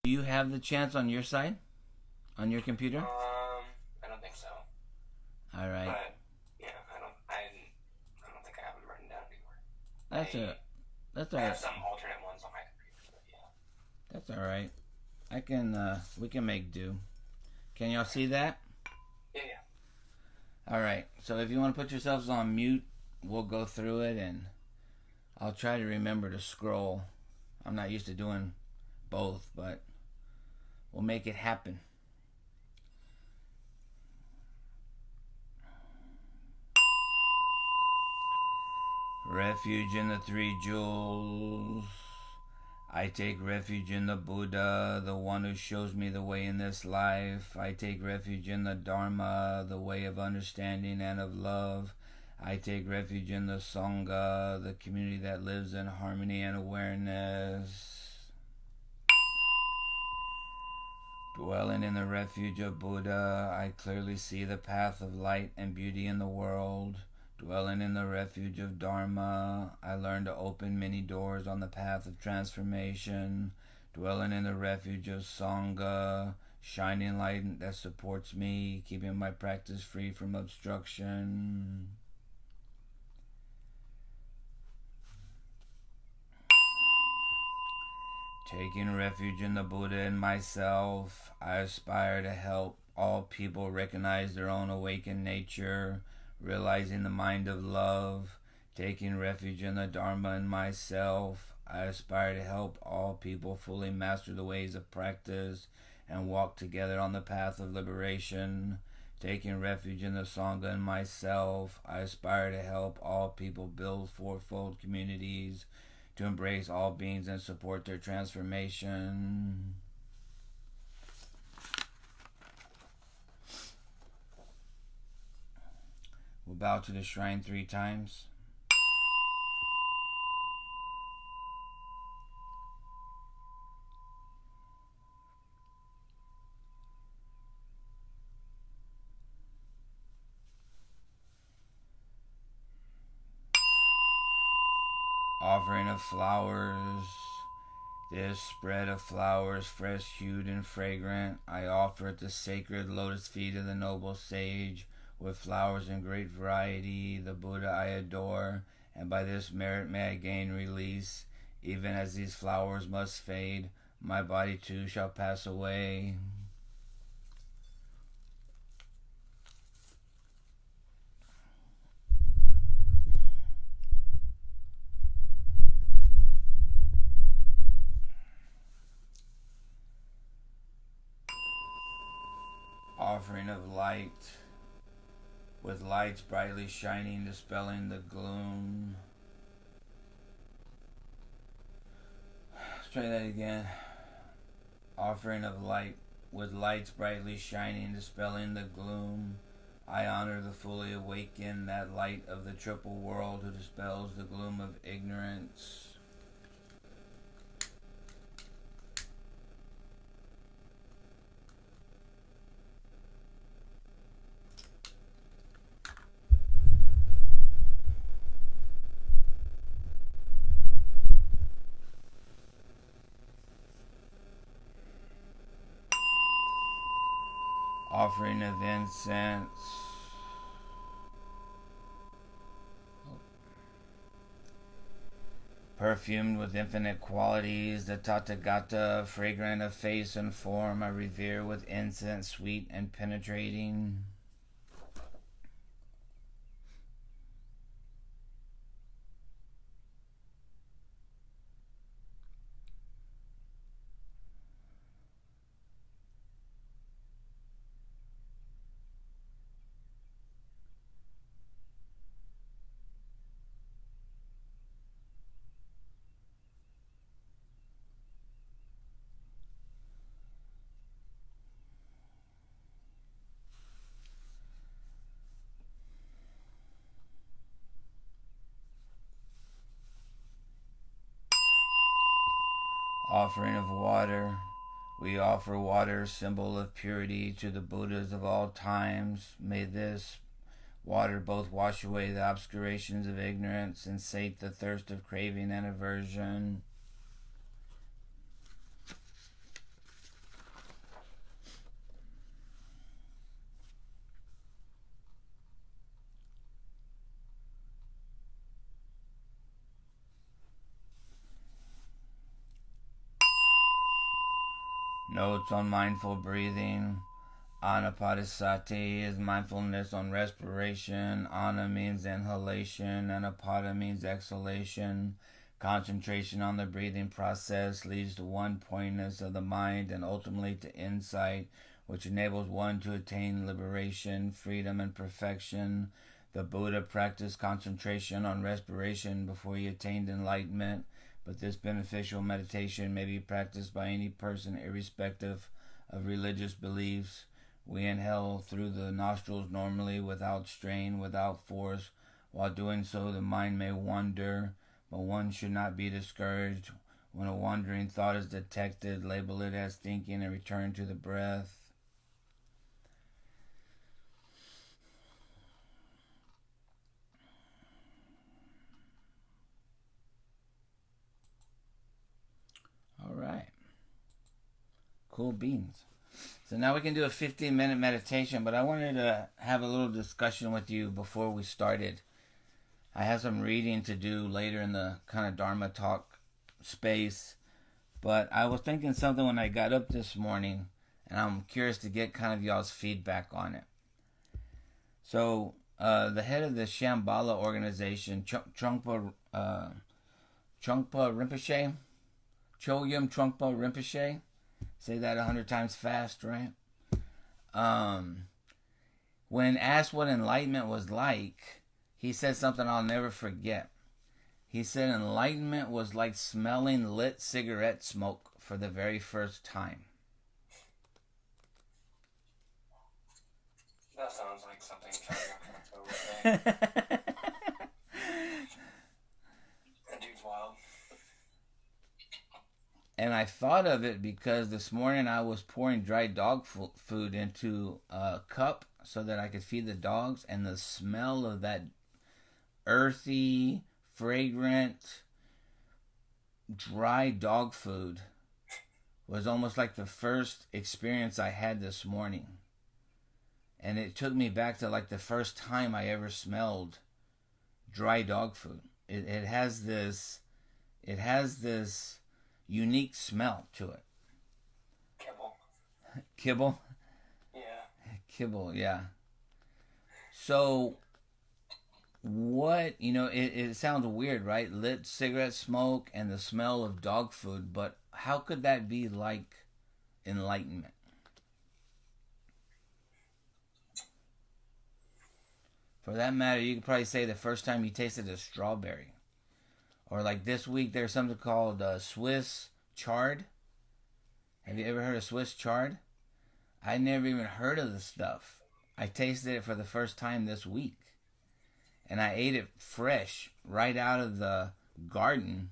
Do you have the chants on your side? On your computer? I don't think so. All right. But yeah, I don't think I have them written down anywhere. That's a that's I all have right. some alternate ones on my computer, but yeah. That's all right. I can we can make do. Can y'all see that? Yeah, yeah. All right. So if you want to put yourselves on mute, we'll go through it and I'll try to remember to scroll. I'm not used to doing both, but we'll make it happen. Refuge in the three jewels. I take refuge in the Buddha, the one who shows me the way in this life. I take refuge in the Dharma, the way of understanding and of love. I take refuge in the Sangha, the community that lives in harmony and awareness. Dwelling in the refuge of Buddha, I clearly see the path of light and beauty in the world. Dwelling in the refuge of Dharma, I learn to open many doors on the path of transformation. Dwelling in the refuge of Sangha, shining light that supports me, keeping my practice free from obstruction. Taking refuge in the Buddha and myself, I aspire to help all people recognize their own awakened nature, realizing the mind of love. Taking refuge in the Dharma and myself, I aspire to help all people fully master the ways of practice and walk together on the path of liberation. Taking refuge in the Sangha and myself, I aspire to help all people build fourfold communities to embrace all beings and support their transformation. We'll bow to the shrine 3 times. Offering of flowers. This spread of flowers, fresh hued and fragrant, I offer at the sacred lotus feet of the noble sage, with flowers in great variety, the Buddha I adore, and by this merit may I gain release. Even as these flowers must fade, my body too shall pass away. Offering of light, with lights brightly shining, dispelling the gloom. Let's try that again. Offering of light, with lights brightly shining, dispelling the gloom. I honor the fully awakened, that light of the triple world who dispels the gloom of ignorance. Offering of incense. Perfumed with infinite qualities, the Tathagata, fragrant of face and form, I revere with incense sweet and penetrating. Offering of water. We offer water, symbol of purity, to the Buddhas of all times. May this water both wash away the obscurations of ignorance and sate the thirst of craving and aversion. Notes on mindful breathing. Anapadisati is mindfulness on respiration. Ana means inhalation. Anapada means exhalation. Concentration on the breathing process leads to one pointedness of the mind and ultimately to insight, which enables one to attain liberation, freedom, and perfection. The Buddha practiced concentration on respiration before he attained enlightenment, but this beneficial meditation may be practiced by any person irrespective of religious beliefs. We inhale through the nostrils normally, without strain, without force. While doing so, the mind may wander, but one should not be discouraged. When a wandering thought is detected, label it as thinking and return to the breath. All right. Cool beans. So now we can do a 15-minute meditation, but I wanted to have a little discussion with you before we started. I have some reading to do later in the kind of Dharma talk space, but I was thinking something when I got up this morning, and I'm curious to get kind of y'all's feedback on it. So, the head of the Shambhala organization, Trungpa Rinpoche, Chogyam Trungpa Rinpoche, say that 100 times fast, right? When asked what enlightenment was like, he said something I'll never forget. He said enlightenment was like smelling lit cigarette smoke for the very first time. That sounds like something Chogyam Trungpa would say. That dude's wild. And I thought of it because this morning I was pouring dry dog food into a cup so that I could feed the dogs, and the smell of that earthy, fragrant, dry dog food was almost like the first experience I had this morning. And it took me back to like the first time I ever smelled dry dog food. It has this unique smell to it. Kibble. Kibble? Yeah. Kibble, yeah. So, what, it sounds weird, right? Lit cigarette smoke and the smell of dog food, but how could that be like enlightenment? For that matter, you could probably say the first time you tasted a strawberry. Or like this week, there's something called Swiss chard. Have you ever heard of Swiss chard? I never even heard of the stuff. I tasted it for the first time this week. And I ate it fresh, right out of the garden.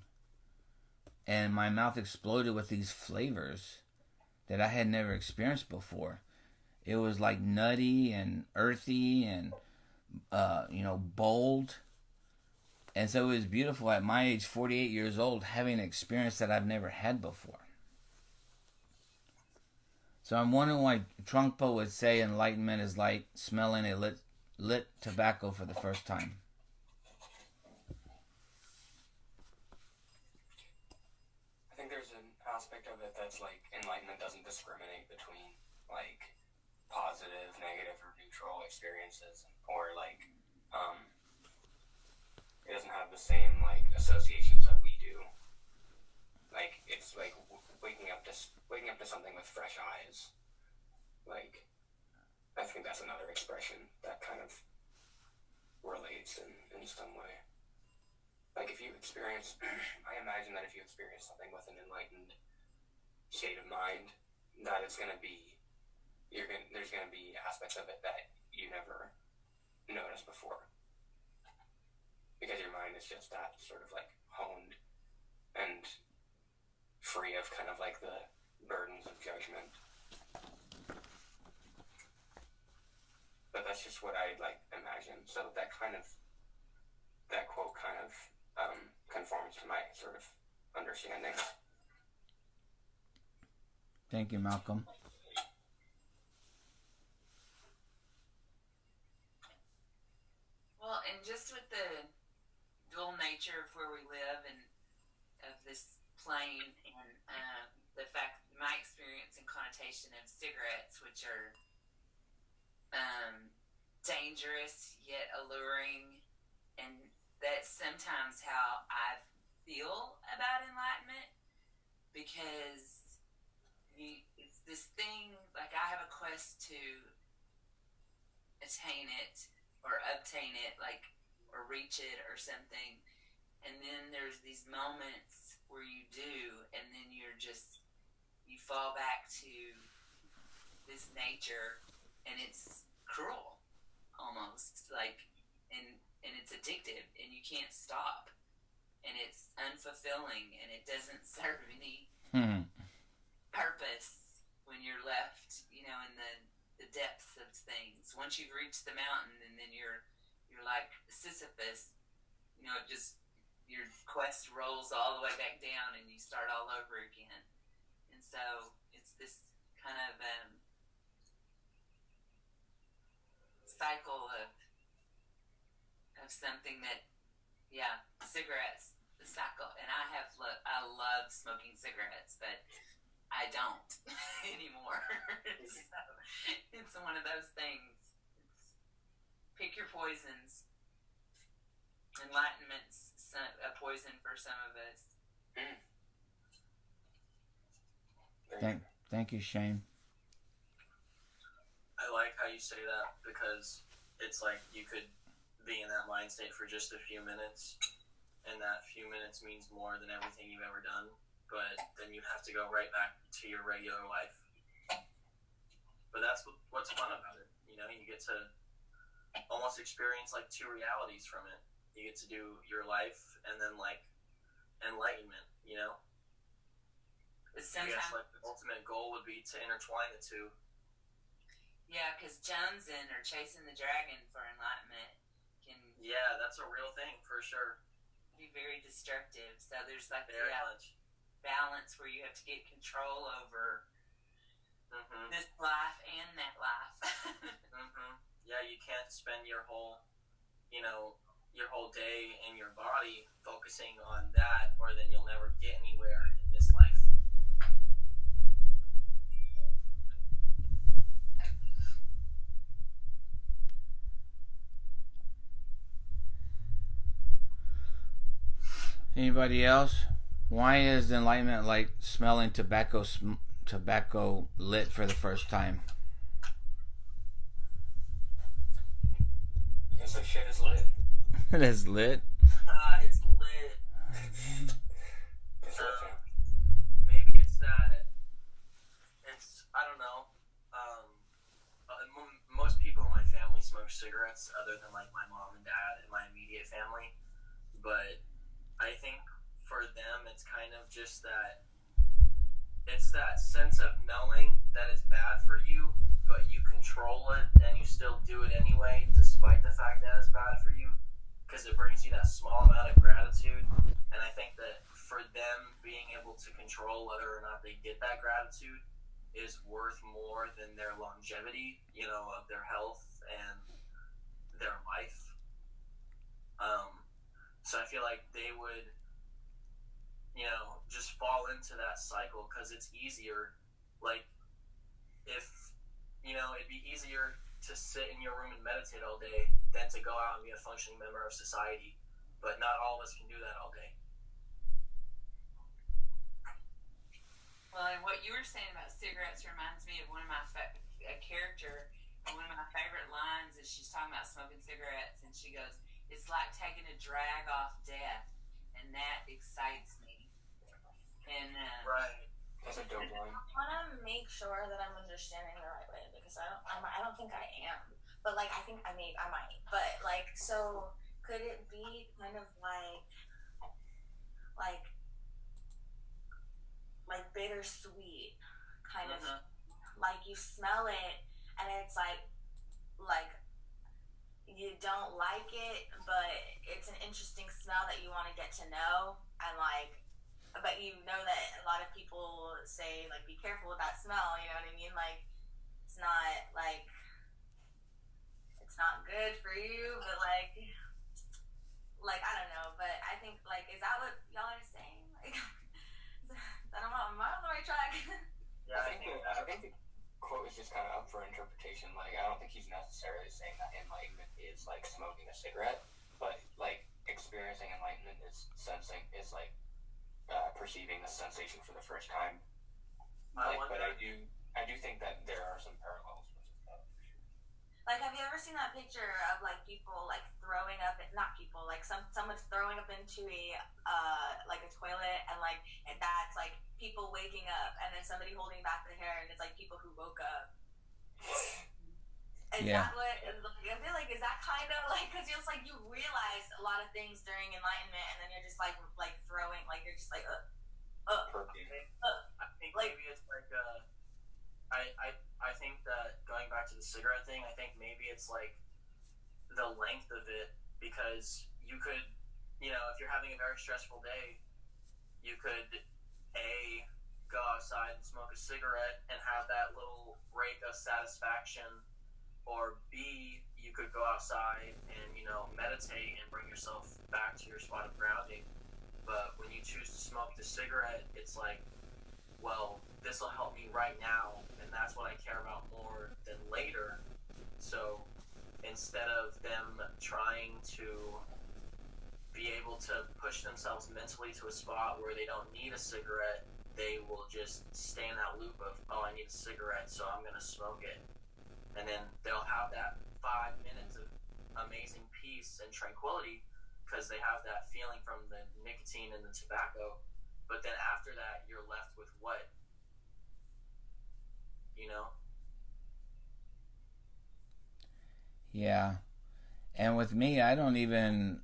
And my mouth exploded with these flavors that I had never experienced before. It was like nutty and earthy and, bold. And so it was beautiful at my age, 48 years old, having an experience that I've never had before. So I'm wondering why Trungpa would say enlightenment is like smelling a lit tobacco for the first time. I think there's an aspect of it that's like enlightenment doesn't discriminate between like positive, negative, or neutral experiences, or like it doesn't have the same like associations that we do. Like it's like waking up to something with fresh eyes. Like I think that's another expression that kind of relates in some way. Like if you experience, I imagine that if you experience something with an enlightened state of mind, that it's gonna be there's gonna be aspects of it that you never noticed before. Because your mind is just that sort of like honed and free of kind of like the burdens of judgment. But that's just what I like imagine. So that quote kind of conforms to my sort of understanding. Thank you, Malcolm. Well, and just with the dual nature of where we live and of this plane and the fact that my experience in association of cigarettes, which are dangerous yet alluring, and that's sometimes how I feel about enlightenment, because it's this thing, like I have a quest to attain it or obtain it, like, or reach it or something, and then there's these moments where you do, and then you fall back to this nature, and it's cruel almost, like, and it's addictive, and you can't stop, and it's unfulfilling, and it doesn't serve any purpose when you're left, in the depths of things. Once you've reached the mountain, and then you're like Sisyphus, your quest rolls all the way back down, and you start all over again. And so it's this kind of cycle of something that, cigarettes, the cycle. And I love smoking cigarettes, but I don't anymore. So it's one of those things. Pick your poisons. Enlightenment's a poison for some of us. Thank you, Shane. I like how you say that, because it's like you could be in that mind state for just a few minutes, and that few minutes means more than everything you've ever done, but then you have to go right back to your regular life. But that's what's fun about it. You get to almost experience like two realities from it. You get to do your life and then like enlightenment, I guess like the ultimate goal would be to intertwine the two. Yeah, because jonesing or chasing the dragon for enlightenment can... Yeah, that's a real thing for sure. Be very destructive. So there's like very much balance where you have to get control over this life and that life. Yeah, you can't spend your whole, your whole day in your body focusing on that, or then you'll never get anywhere in this life. Anybody else? Why is enlightenment like smelling tobacco lit for the first time? Because that shit is lit. It is lit? It's lit. Maybe it's that I don't know. Most people in my family smoke cigarettes, other than like my mom and dad and my immediate family. But I think for them, it's kind of just that, it's that sense of knowing that it's bad for you, but you control it and you still do it anyway, despite the fact that it's bad for you, because it brings you that small amount of gratitude. And I think that for them, being able to control whether or not they get that gratitude is worth more than their longevity, of their health and their life. So I feel like they would, just fall into that cycle, because it's easier. Like, if, it'd be easier to sit in your room and meditate all day than to go out and be a functioning member of society. But not all of us can do that all day. Well, and what you were saying about cigarettes reminds me of one of my a character. One of my favorite lines is she's talking about smoking cigarettes, and she goes, "It's like taking a drag off death, and that excites me." And right, that's a dope line. I want to make sure that I'm understanding the right way, because I don't think I am, but like I think I might. But like, so could it be kind of like bittersweet, kind of like you smell it and it's like you don't like it, but it's an interesting smell that you want to get to know, and but you know that a lot of people say like be careful with that smell, you know what I mean? Like it's not good for you, but like I don't know, but I think like, is that what y'all are saying? Like, am I on the right track? Yeah, I think quote is just kind of up for interpretation. Like, I don't think he's necessarily saying that enlightenment is like smoking a cigarette, but like experiencing enlightenment is sensing, is like perceiving the sensation for the first time. Like, but I do think that there are some parallels with that. Like, have you ever seen that picture of like people like throwing up? Not people, like someone's throwing up into a like a toilet, and like and that's like people waking up, and then somebody holding back the hair, and it's like people who woke up. Is Yeah. that what? I feel like, is that kind of like, because it's like you realize a lot of things during enlightenment, and then you're just like throwing, like you're just like I think like, maybe it's like I think that going back to the cigarette thing, I think maybe it's like the length of it, because you could, you know, if you're having a very stressful day, you could go outside and smoke a cigarette and have that little break of satisfaction, or B, you could go outside and, you know, meditate and bring yourself back to your spot of grounding. But when you choose to smoke the cigarette, it's like, well, this will help me right now, and that's what I care about more than later. So instead of them trying to be able to push themselves mentally to a spot where they don't need a cigarette, they will just stay in that loop of, oh, I need a cigarette, so I'm going to smoke it. And then they'll have that 5 minutes of amazing peace and tranquility because they have that feeling from the nicotine and the tobacco. But then after that, you're left with what? You know? Yeah. And with me, I don't even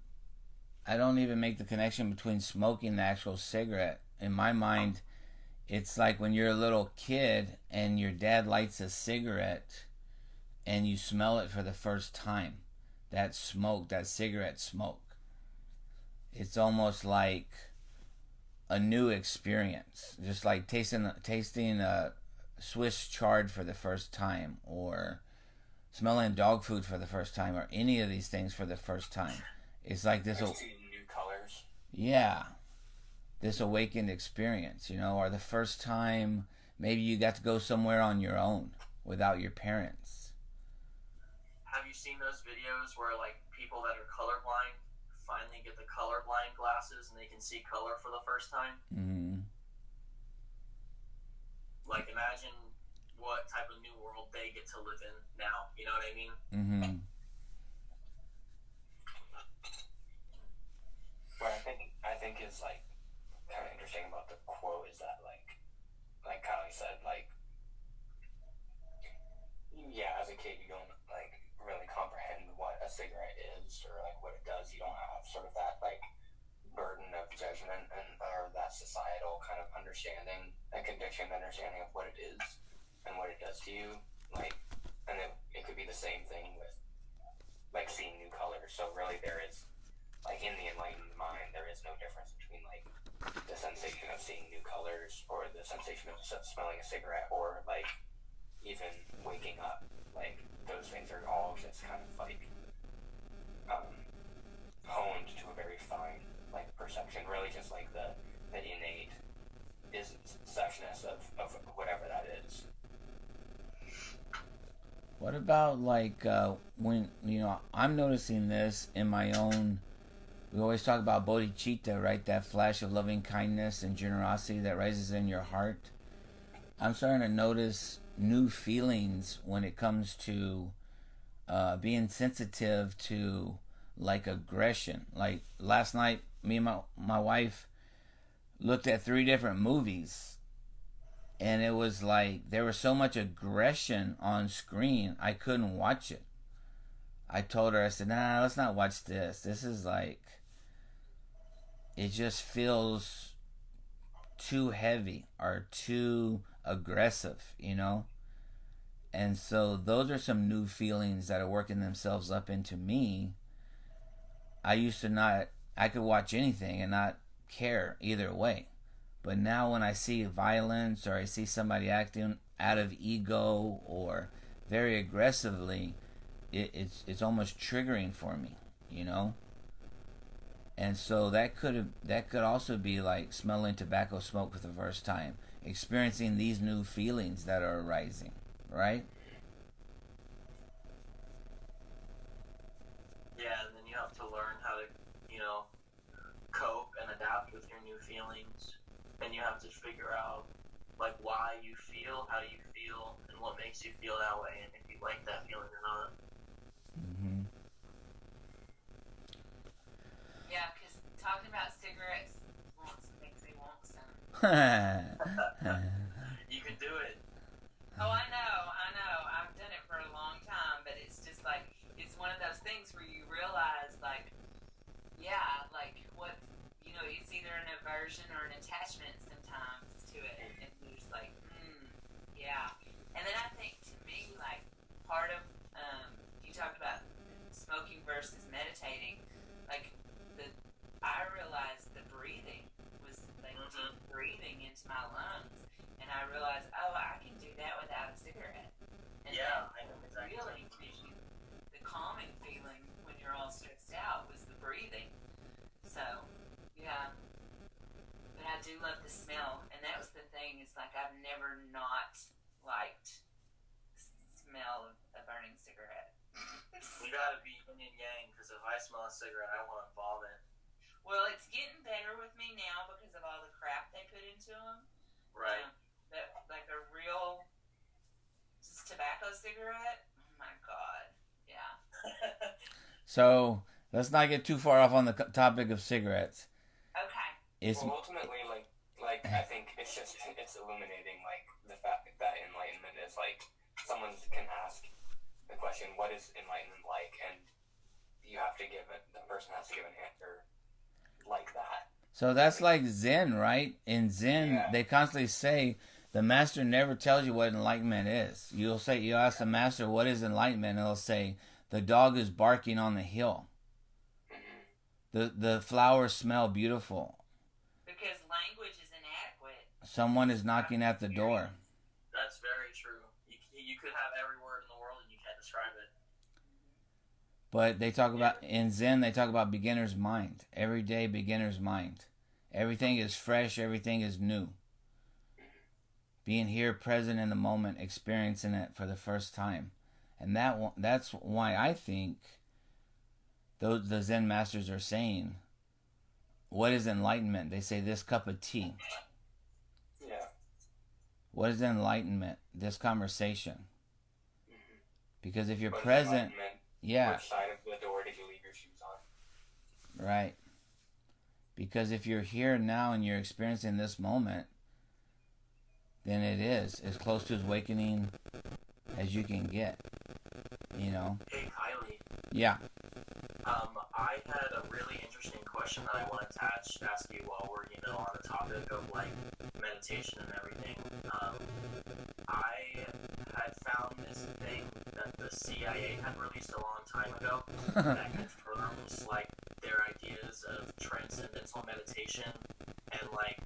make the connection between smoking and the actual cigarette. In my mind, it's like when you're a little kid and your dad lights a cigarette and you smell it for the first time. That smoke, that cigarette smoke. It's almost like a new experience. Just like tasting a Swiss chard for the first time, or smelling dog food for the first time, or any of these things for the first time. It's like this. New colors. Yeah, this awakened experience, you know, or the first time maybe you got to go somewhere on your own without your parents. Have you seen those videos where like people that are colorblind finally get the colorblind glasses and they can see color for the first time? Mm-hmm. Like, imagine what type of new world they get to live in now. You know what I mean? Mm-hmm. What I think is like kind of interesting about the quote is that like Kylie said, like, yeah, as a kid you don't like really comprehend what a cigarette is or like what it does. You don't have sort of that like burden of judgment and or that societal kind of understanding, that conditioned understanding of what it is and what it does to you. Like, and it could be the same thing with like seeing new colors. So really there is, like, in the enlightened mind, there is no difference between like the sensation of seeing new colors or the sensation of smelling a cigarette or like even waking up. Like, those things are all just kind of like honed to a very fine like perception. Really, just like the innate suchness of whatever that is. What about like when, you know, I'm noticing this in my own. We always talk about bodhicitta, right? That flash of loving kindness and generosity that rises in your heart. I'm starting to notice new feelings when it comes to being sensitive to like aggression. Like last night, me and my wife looked at 3 different movies, and it was like there was so much aggression on screen I couldn't watch it. I told her, I said, nah, let's not watch this. This is like, it just feels too heavy or too aggressive, you know? And so those are some new feelings that are working themselves up into me. I used to not, I could watch anything and not care either way. But now when I see violence or I see somebody acting out of ego or very aggressively, it's almost triggering for me, you know? And so that could also be like smelling tobacco smoke for the first time, experiencing these new feelings that are arising. right? Yeah, and then you have to learn how to, cope and adapt with your new feelings. And you have to figure out, like, why you feel how you feel and what makes you feel that way, and if you like that feeling or not. Mm-hmm. Yeah, because talking about cigarettes makes me want some. You can do it. Oh, I know. I've done it for a long time, but it's just like, it's one of those things where you realize, like, yeah, like, what, it's either an aversion or an attachment sometimes to it, and you're just like, yeah. And then I think, to me, like, part of, you talked about smoking versus meditating, like, I realized the breathing was, like, deep breathing into my lungs, and I realized, oh, I can do that without a cigarette. And Yeah, I know exactly. Really gives you the calming feeling when you're all stressed out was the breathing. So, yeah. But I do love the smell, and that was the thing. It's like I've never not liked the smell of a burning cigarette. You gotta be yin and yang, because if I smell a cigarette, I want to vomit. Well, it's getting better with me now because of all the crap they put into them. Right. That, like a real just tobacco cigarette. Oh my god. Yeah. So let's not get too far off on the topic of cigarettes. Okay. Well, ultimately, like I think it's illuminating, like, the fact that enlightenment is, like, someone can ask the question, what is enlightenment like? And the person has to give an answer like that. So that's like Zen, right? In Zen, they constantly say the master never tells you what enlightenment is. You ask the master, what is enlightenment? And he'll say, the dog is barking on the hill. The flowers smell beautiful. Because language is inadequate. Someone is knocking at the door. That's very true. You could have every word in the world and you can't describe it. But they talk about, in Zen, they talk about beginner's mind. Everyday beginner's mind. Everything is fresh. Everything is new. Being here, present in the moment, experiencing it for the first time. And that's why I think the Zen masters are saying, what is enlightenment? They say this cup of tea. Yeah. What is enlightenment? This conversation. Because if you're What is present, enlightenment? yeah. Which side of the door did you leave your shoes on? Right. Because if you're here now and you're experiencing this moment, then it is as close to awakening as you can get. Hey, Kylie. Yeah. I had a really interesting question that I wanted to ask you while we're, on the topic of, like, meditation and everything. I had found this thing that the CIA had released a long time ago that confirms, like, their ideas of transcendental meditation and, like,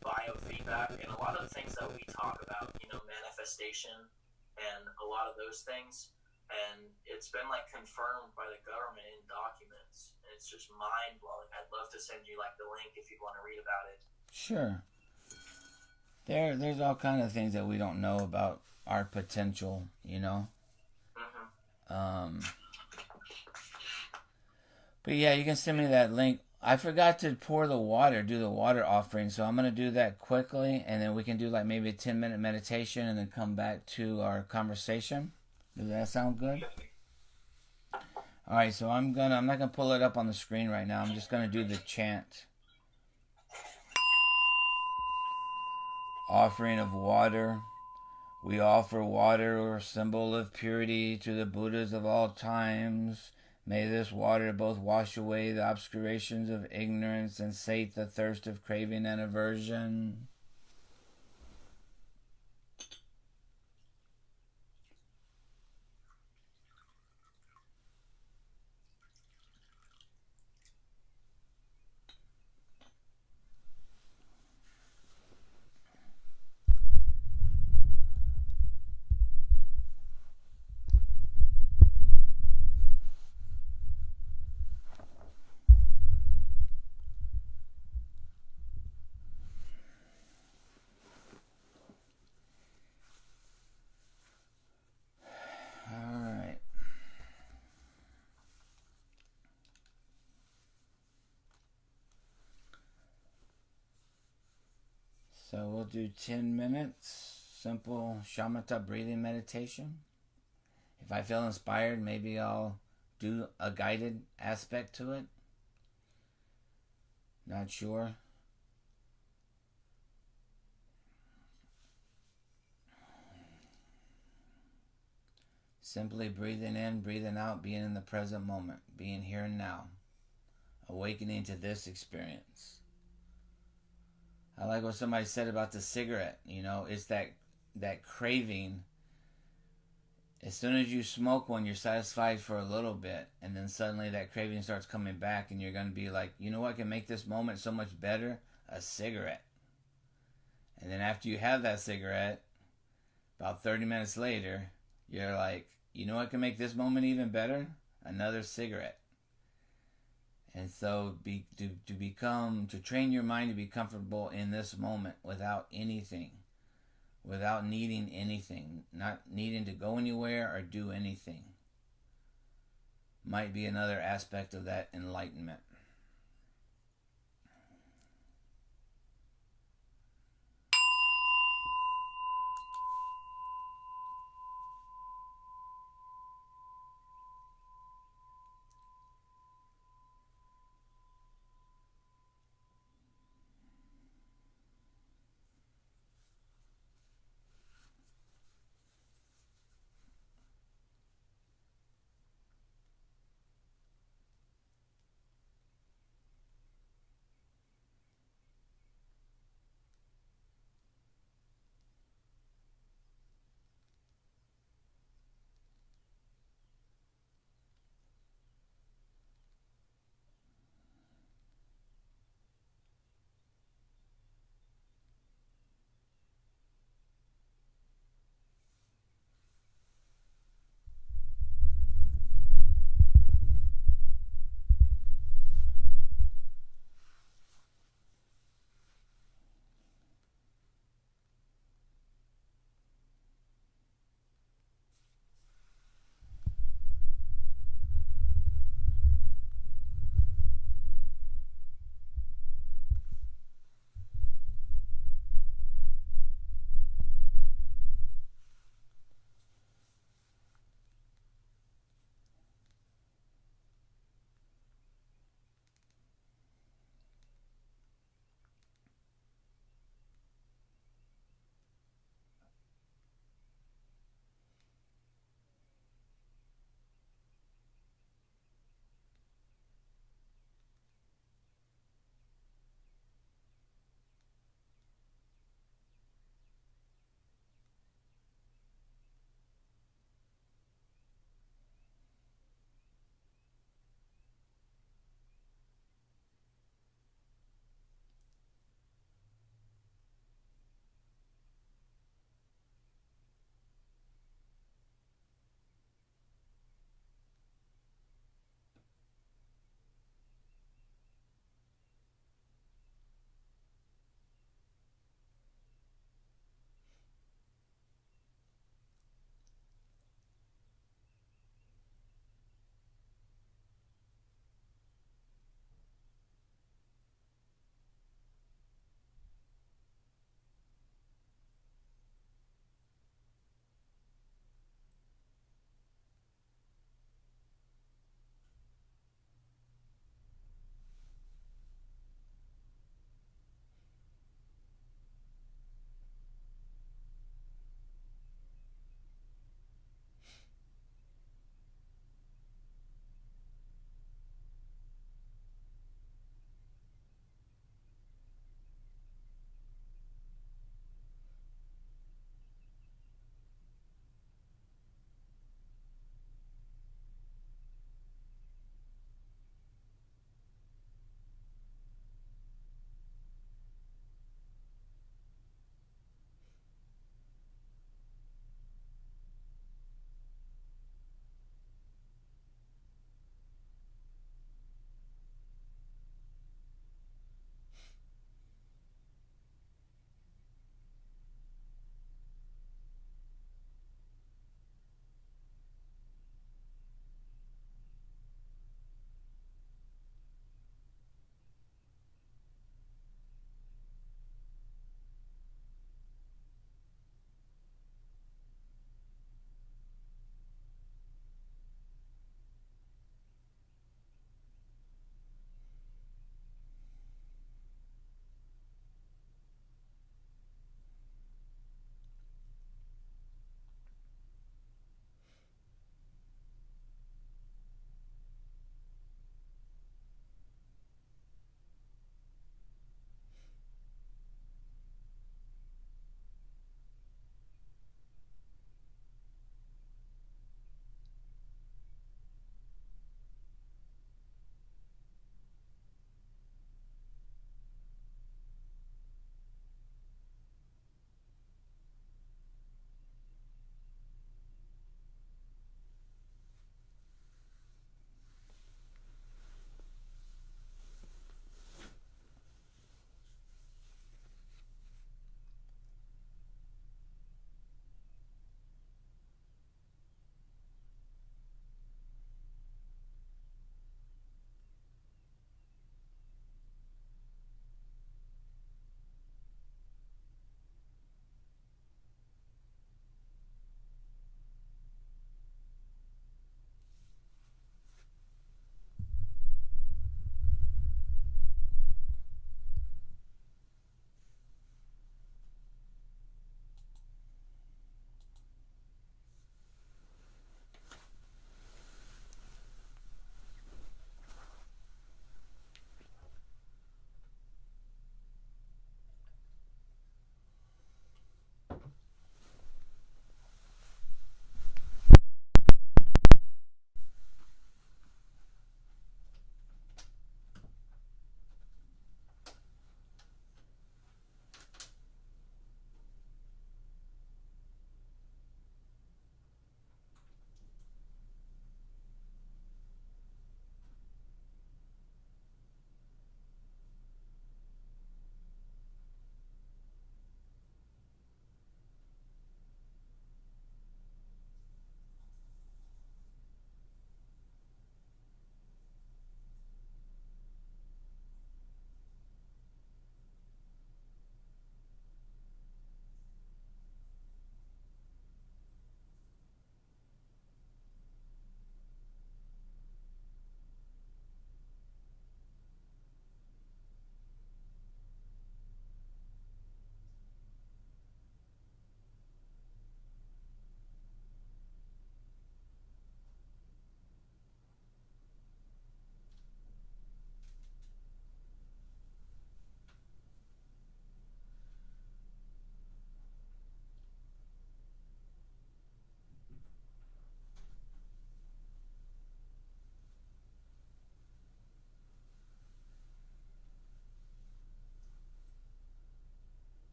biofeedback and a lot of the things that we talk about, manifestation and a lot of those things. And it's been, like, confirmed by the government in documents. And it's just mind-blowing. I'd love to send you, like, the link if you want to read about it. Sure. There's all kind of things that we don't know about our potential, But yeah, you can send me that link. I forgot to do the water offering, so I'm going to do that quickly, and then we can do, like, maybe a 10-minute meditation and then come back to our conversation. Does that sound good? All right, so I'm not gonna pull it up on the screen right now. I'm just gonna do the chant. Offering of water. We offer water, a symbol of purity, to the Buddhas of all times. May this water both wash away the obscurations of ignorance and sate the thirst of craving and aversion. So we'll do 10 minutes, simple Schemata breathing meditation. If I feel inspired, maybe I'll do a guided aspect to it. Not sure. Simply breathing in, breathing out, being in the present moment, being here and now, awakening to this experience. I like what somebody said about the cigarette. It's that craving. As soon as you smoke one, you're satisfied for a little bit, and then suddenly that craving starts coming back, and you're going to be like, you know what can make this moment so much better? A cigarette. And then after you have that cigarette, about 30 minutes later, you're like, you know what can make this moment even better? Another cigarette. And so to train your mind to be comfortable in this moment without anything, without needing anything, not needing to go anywhere or do anything, might be another aspect of that enlightenment.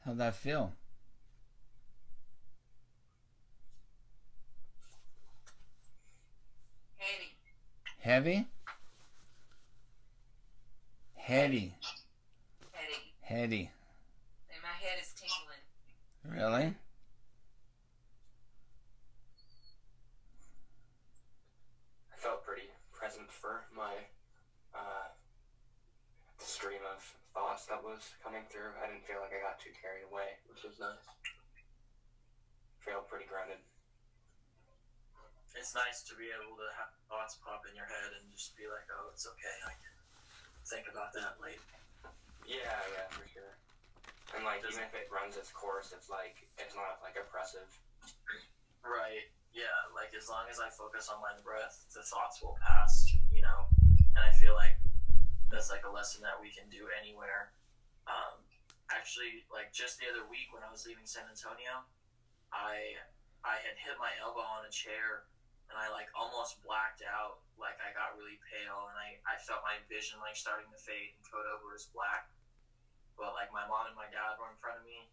How'd that feel? Heady. Heavy? Heady. Heady. Heady. And my head is tingling. Really? I felt pretty present for my stream of thoughts that was coming through. I didn't feel like I got too carried away, which was nice. Felt pretty grounded. It's nice to be able to have thoughts pop in your head and just be like, oh, it's okay, I can think about that later. Yeah, for sure. And like, even if it runs its course, it's like, it's not like oppressive. Right, yeah, like as long as I focus on my breath, the thoughts will pass, you know, and I feel like that's like a lesson that we can do anywhere. Actually, like just the other week when I was leaving San Antonio, I had hit my elbow on a chair and I like almost blacked out. Like I got really pale and I felt my vision like starting to fade and code over as black. But like my mom and my dad were in front of me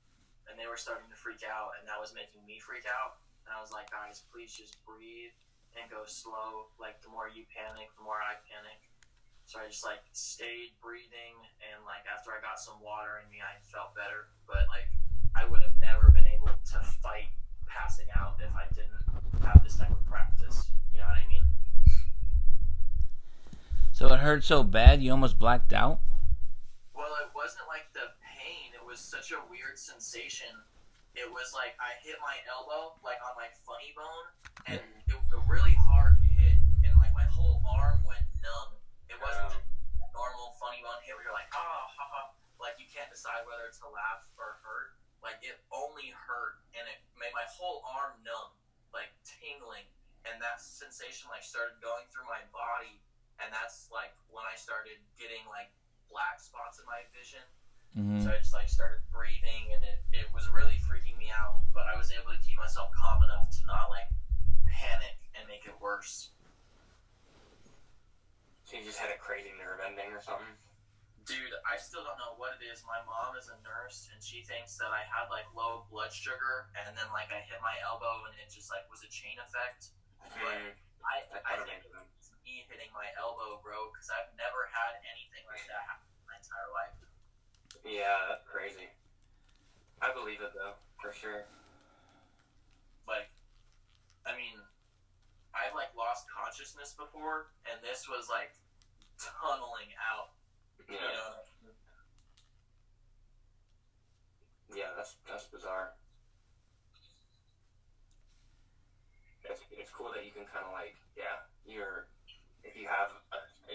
and they were starting to freak out and that was making me freak out. And I was like, guys, please just breathe and go slow. Like the more you panic, the more I panic. So I just like stayed breathing and like after I got some water in me, I felt better. But like I would have never been able to fight passing out if I didn't have this type of practice. You know what I mean? So it hurt so bad you almost blacked out? Well, it wasn't like the pain. It was such a weird sensation. It was like I hit my elbow like on my funny bone and it was a really hard hit and like my whole arm went numb. It wasn't just a normal funny bone hit where you're like, ah, ha, ha. Like you can't decide whether to laugh or hurt. Like it only hurt and it made my whole arm numb, like tingling. And that sensation like started going through my body. And that's like when I started getting like black spots in my vision. Mm-hmm. So I just like started breathing and it was really freaking me out. But I was able to keep myself calm enough to not like panic and make it worse. So you just had a crazy nerve ending or something? Dude, I still don't know what it is. My mom is a nurse, and she thinks that I had, like, low blood sugar, and then, like, I hit my elbow, and it just, like, was a chain effect. But I think it was me hitting my elbow, bro, because I've never had anything like that happen in my entire life. Yeah, that's crazy. I believe it, though, for sure. Like, I mean, I've, like, lost consciousness before, and this was, like, tunneling out. Yeah. You know? Yeah, that's bizarre. It's cool that you can kind of like, if you have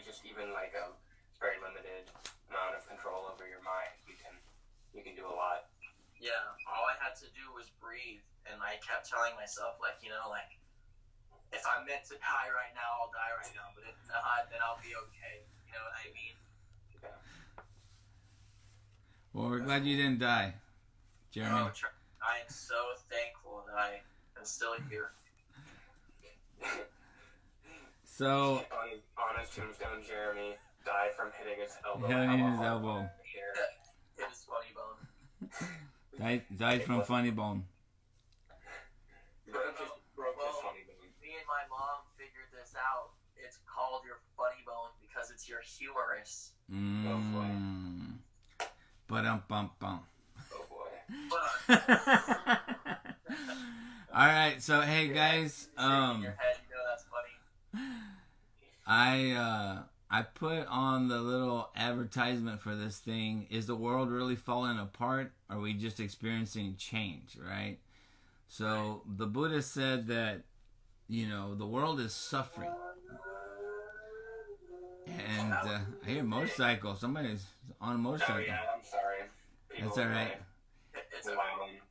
just even like a very limited amount of control over your mind, you can do a lot. Yeah, all I had to do was breathe, and I kept telling myself, like, you know, like, if I'm meant to die right now, I'll die right now, but if not, then I'll be okay. You know what I mean? Yeah. Well, we're glad you didn't die, Jeremy. Oh, I am so thankful that I am still here. So, on his tombstone, Jeremy died from hitting his elbow. Hitting his elbow. Hit his funny bone. Died from funny bone. Broke his funny bone. Me and my mom figured this out. It's called your funny bone because it's your humerus. Ba-dum-bum-bum. Oh boy. All right, so hey guys, in your head, you know that's funny. I put on the little advertisement for this thing. Is the world really falling apart? Or are we just experiencing change, right? So the Buddha said that, you know, the world is suffering. And I hear a motorcycle. Somebody's on a motorcycle. Oh yeah, I'm sorry. That's all right. It's a problem.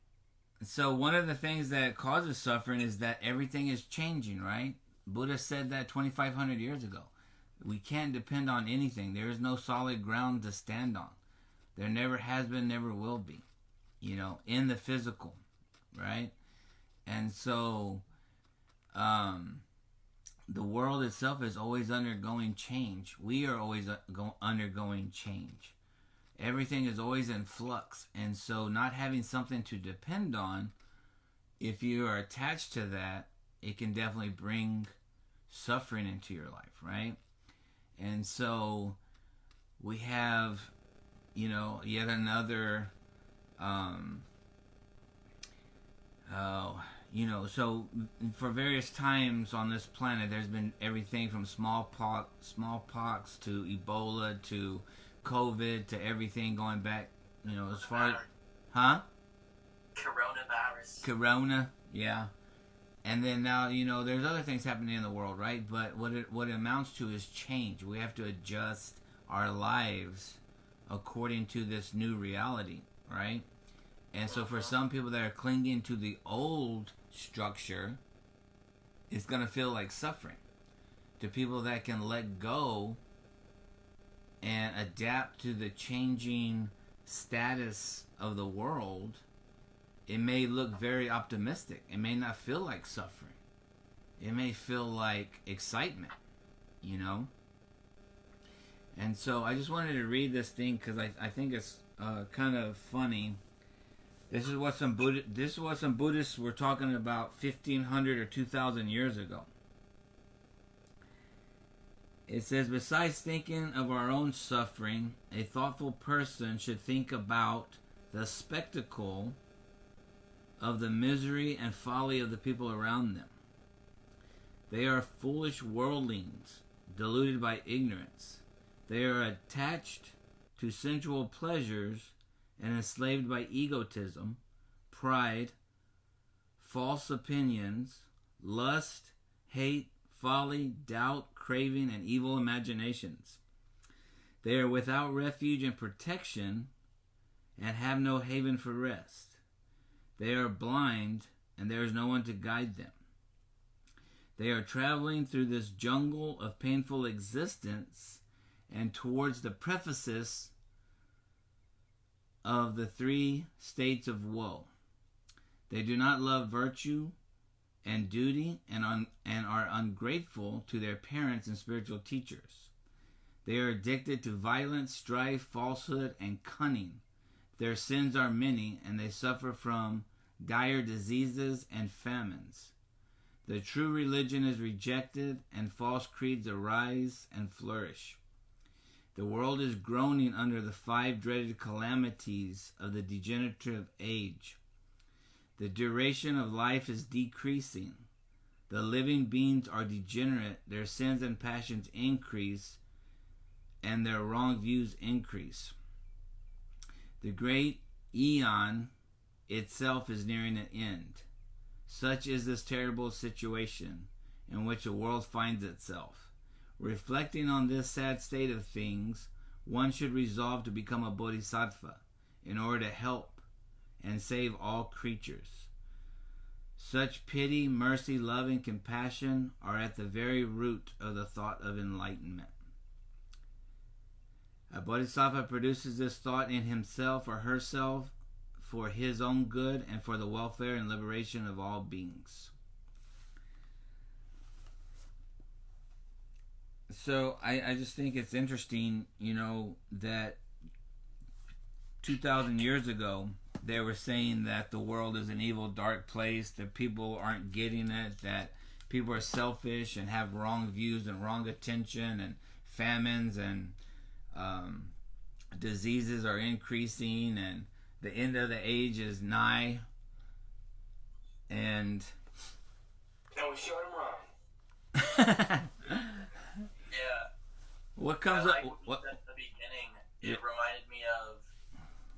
So one of the things that causes suffering is that everything is changing, right? Buddha said that 2,500 years ago. We can't depend on anything. There is no solid ground to stand on. There never has been, never will be, you know, in the physical, right? And so the world itself is always undergoing change. We are always undergoing change. everything is always in flux. And so not having something to depend on, if you are attached to that, it can definitely bring suffering into your life, right? And so we have, yet another, so for various times on this planet, there's been everything from smallpox to Ebola to COVID to everything going back, as far as, huh? Corona, yeah. And then now, there's other things happening in the world, right? But what it amounts to is change. We have to adjust our lives according to this new reality, right? And so for some people that are clinging to the old structure, it's going to feel like suffering. To people that can let go and adapt to the changing status of the world, it may look very optimistic. It may not feel like suffering. It may feel like excitement, And so I just wanted to read this thing because I think it's kind of funny. This is what some Buddhists were talking about 1,500 or 2,000 years ago. It says, besides thinking of our own suffering, a thoughtful person should think about the spectacle of the misery and folly of the people around them. They are foolish worldlings, deluded by ignorance. They are attached to sensual pleasures and enslaved by egotism, pride, false opinions, lust, hate, folly, doubt, craving, and evil imaginations. They are without refuge and protection and have no haven for rest. They are blind and there is no one to guide them. They are traveling through this jungle of painful existence and towards the precipice of the 3 states of woe. They do not love virtue and duty and are ungrateful to their parents and spiritual teachers. They are addicted to violence, strife, falsehood, and cunning. Their sins are many, and they suffer from dire diseases and famines. The true religion is rejected, and false creeds arise and flourish. The world is groaning under the 5 dreaded calamities of the degenerative age. The duration of life is decreasing. The living beings are degenerate, their sins and passions increase, and their wrong views increase. The great eon itself is nearing an end. Such is this terrible situation in which the world finds itself. Reflecting on this sad state of things, one should resolve to become a bodhisattva in order to help and save all creatures. Such pity, mercy, love, and compassion are at the very root of the thought of enlightenment. A bodhisattva produces this thought in himself or herself for his own good and for the welfare and liberation of all beings. So I just think it's interesting, that 2,000 years ago, they were saying that the world is an evil, dark place, that people aren't getting it, that people are selfish and have wrong views and wrong attention, and famines and diseases are increasing, and the end of the age is nigh. And we showed him wrong. Yeah. What comes up? up? What? At the beginning, it reminded me of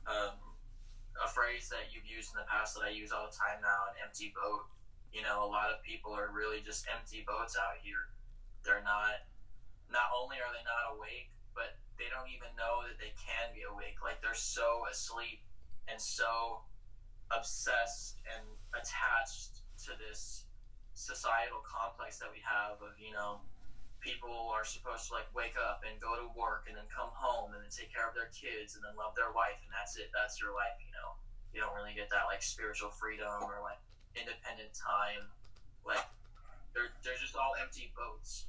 a phrase that you've used in the past that I use all the time now: an empty boat. A lot of people are really just empty boats out here. They're not only are they not awake, but they don't even know that they can be awake. Like, they're so asleep and so obsessed and attached to this societal complex that we have of, people are supposed to wake up and go to work and then come home and then take care of their kids and then love their wife, and that's it. That's your life. You don't really get that spiritual freedom or independent time. They're just all empty boats.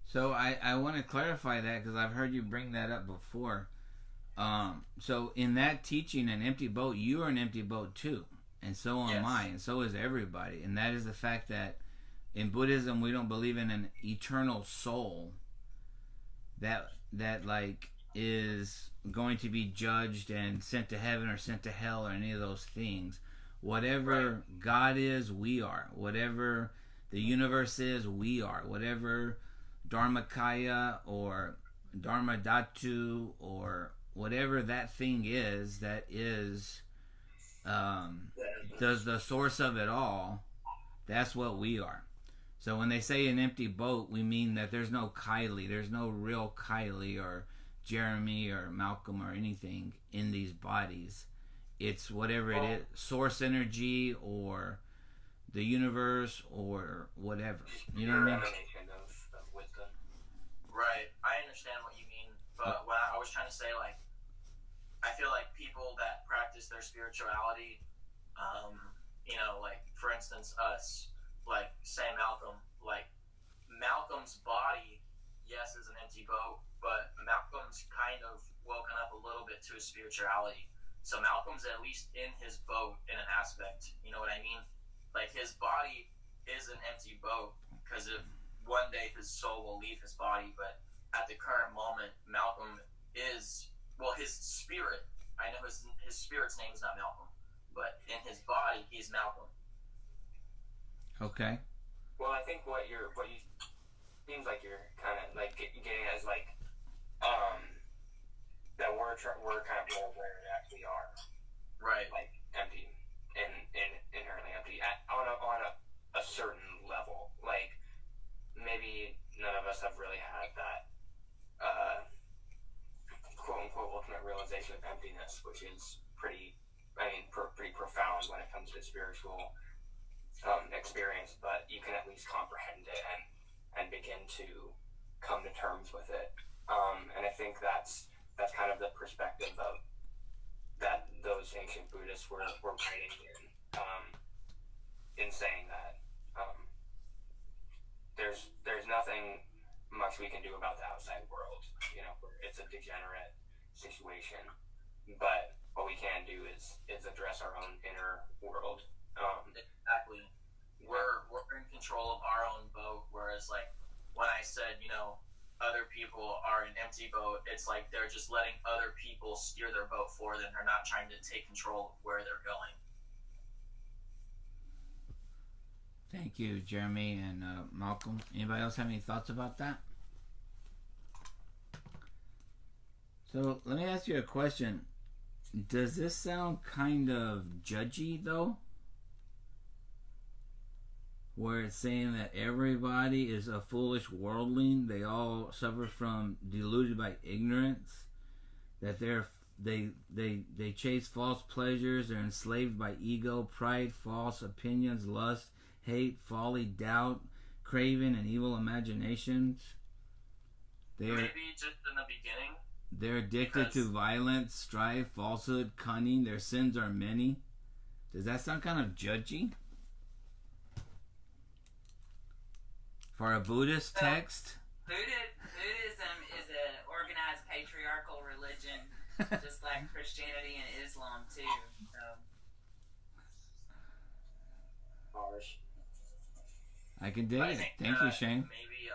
So I want to clarify that because I've heard you bring that up before. So in that teaching, an empty boat, you are an empty boat too, and so am I, and so is everybody. And that is the fact that in Buddhism we don't believe in an eternal soul that like is going to be judged and sent to heaven or sent to hell or any of those things. Whatever God is, we are. Whatever the universe is, we are. Whatever Dharmakaya or Dharmadhatu or whatever that thing is, that is does the source of it all, that's what we are. So when they say an empty boat, we mean that there's no Kylie, there's no real Kylie or Jeremy or Malcolm or anything in these bodies. It's whatever it is, source energy or the universe or whatever. You know what I mean? Of wisdom. Right. I understand what you mean, but what I was trying to say, like, I feel like people that practice their spirituality, you know, like, for instance, us, like, say Malcolm, like, Malcolm's body, yes, is an empty boat, but Malcolm's kind of woken up a little bit to his spirituality. So Malcolm's at least in his boat in an aspect, you know what I mean? Like, his body is an empty boat, because if one day his soul will leave his body, but at the current moment, Malcolm is, well, his spirit, I know his spirit's name is not Malcolm, but in his body, he's Malcolm. Okay. Well, I think what you seems like you're kind of like getting at is like that we're kind of more where we actually are, right? Like empty and inherently empty on a certain level. Like maybe none of us have really had that quote unquote ultimate realization of emptiness, which is pretty profound when it comes to spiritual experience, but you can at least comprehend it and begin to come to terms with it. And I think that's kind of the perspective of that those ancient Buddhists were writing in saying that there's nothing much we can do about the outside world. You know, it's a degenerate situation, but what we can do is address our own inner world. Exactly. We're in control of our own boat, whereas like when I said, you know, other people are an empty boat, it's like they're just letting other people steer their boat for them. They're not trying to take control of where they're going. Thank you, Jeremy and Malcolm. Anybody else have any thoughts about that? So let me ask you a question. Does this sound kind of judgy though? Where it's saying that everybody is a foolish worldling, they all suffer from deluded by ignorance, that they chase false pleasures, they're enslaved by ego, pride, false opinions, lust, hate, folly, doubt, craving, and evil imaginations. Maybe just in the beginning. They're addicted to violence, strife, falsehood, cunning. Their sins are many. Does that sound kind of judgy? For a Buddhist text? Buddhism is an organized patriarchal religion, just like Christianity and Islam too. So. Harsh. I can dig it. Thank you, Shane. Maybe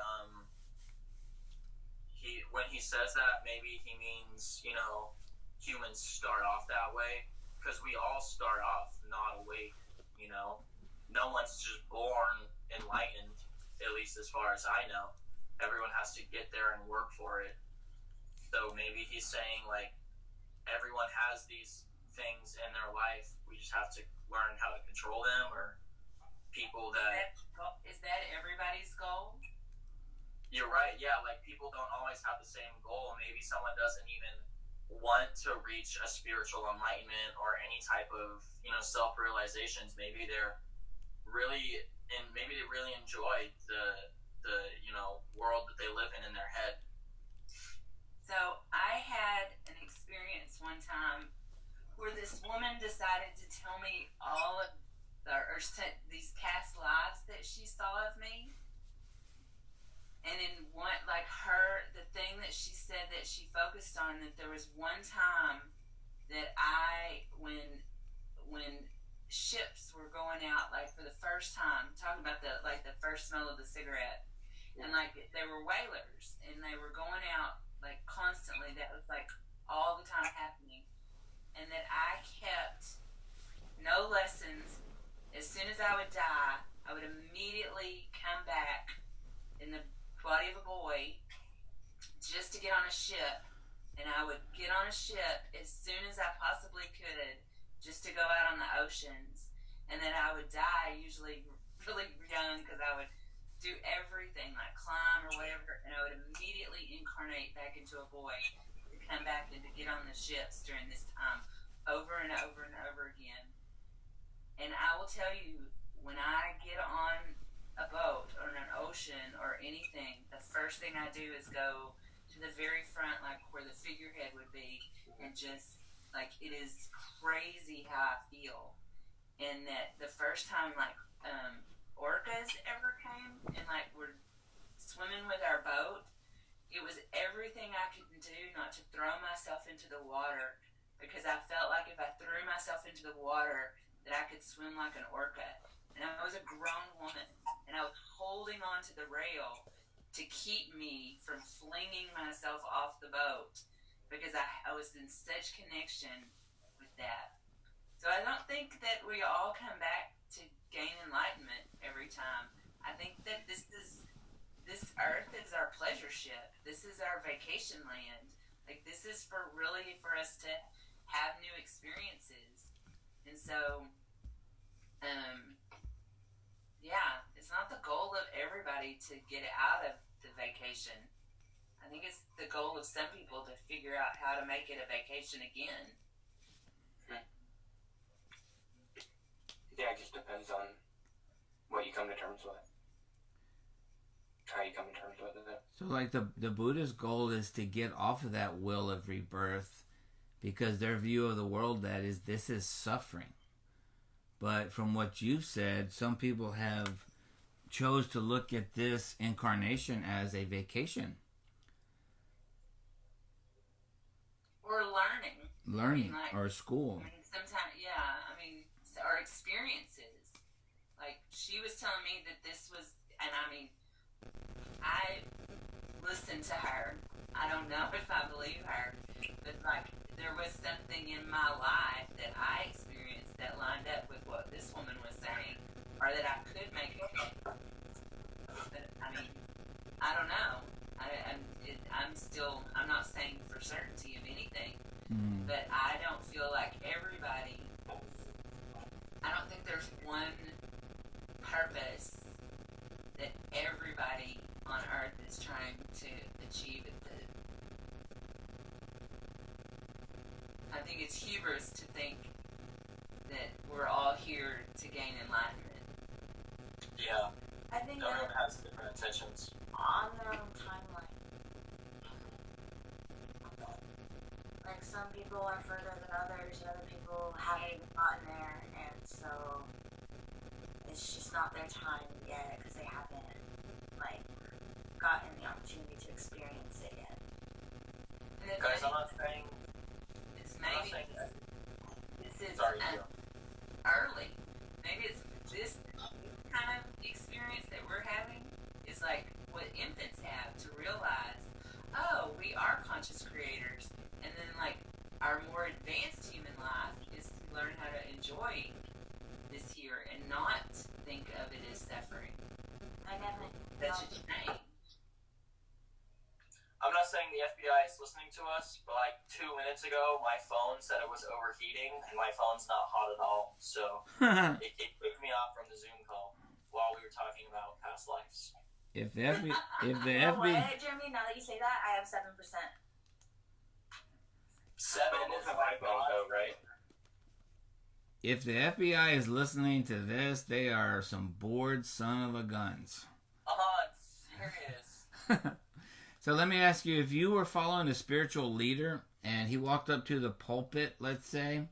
when he says that, maybe he means, you know, humans start off that way, because we all start off not awake, you know. No one's just born enlightened, at least as far as I know. Everyone has to get there and work for it. So maybe he's saying, like, everyone has these things in their life. We just have to learn how to control them, or people that... Is that everybody's goal? You're right, yeah. Like, people don't always have the same goal. Maybe someone doesn't even want to reach a spiritual enlightenment or any type of, you know, self-realizations. Maybe they're really... and maybe they really enjoy the you know, world that they live in their head. So I had an experience one time where this woman decided to tell me all of these past lives that she saw of me, And in one, like her, the thing that she said that she focused on, that there was one time that when ships were going out, like for the first time, talking about the first smell of the cigarette, and like they were whalers, and they were going out like constantly. That was like all the time happening, and that I kept no lessons. As soon as I would die, I would immediately come back in the body of a boy just to get on a ship, and I would get on a ship as soon as I possibly could just to go out on the oceans, and then I would die usually really young because I would do everything like climb or whatever, and I would immediately incarnate back into a boy to come back and to get on the ships during this time over and over and over again. And I will tell you, when I get on a boat or in an ocean or anything, the first thing I do is go to the very front, like where the figurehead would be, and just like it is crazy how I feel. And that the first time like orcas ever came and like were swimming with our boat, it was everything I could do not to throw myself into the water, because I felt like if I threw myself into the water that I could swim like an orca. And I was a grown woman, and I was holding on to the rail to keep me from flinging myself off the boat, because I was in such connection with that. So I don't think that we all come back to gain enlightenment every time. I think that this earth is our pleasure ship. This is our vacation land. Like this is for us to have new experiences. And so, yeah, it's not the goal of everybody to get out of the vacation. I think it's the goal of some people to figure out how to make it a vacation again. Yeah, it just depends on what you come to terms with. How you come to terms with it. So like the Buddhist goal is to get off of that will of rebirth, because their view of the world that is this is suffering. But from what you've said, some people have chose to look at this incarnation as a vacation. Or learning. Like, or school. I mean, sometimes, yeah, I mean, or experiences. Like, she was telling me that this was, and I mean, I listened to her. I don't know if I believe her, but like, there was something in my life that I experienced that lined up with what this woman was saying, or that I could make it. But I mean, I don't know. I'm not saying for certainty of anything, but I don't feel like everybody. I don't think there's one purpose that everybody on Earth is trying to achieve at the. I think it's hubris to think that we're all here to gain enlightenment. Yeah. I think Everyone that has different intentions. on their own timeline. Like some people are further than others, and other people haven't even gotten there, and so it's just not their time yet because they haven't like gotten the opportunity to experience it yet. And it's Guys, I'm maybe, not saying. it's I'm not maybe saying that. this is Sorry, you go. early. Maybe it's this kind of experience that we're having is like what infants have, to realize, oh, we are conscious creators. And then like our more advanced human life is to learn how to enjoy this here and not think of it as suffering. I never. Such a change. I'm not saying the FBI is listening to us, but like 2 minutes ago, my phone said it was overheating, and my phone's not hot at all. So it kicked me off from the Zoom call while we were talking about past lives. If the FBI, You know what, Jeremy? Now that you say that, I have 7%. 7 is my though, right? if the FBI is listening to this, they are some bored son of a guns. serious. So let me ask you, if you were following a spiritual leader and he walked up to the pulpit, let's say,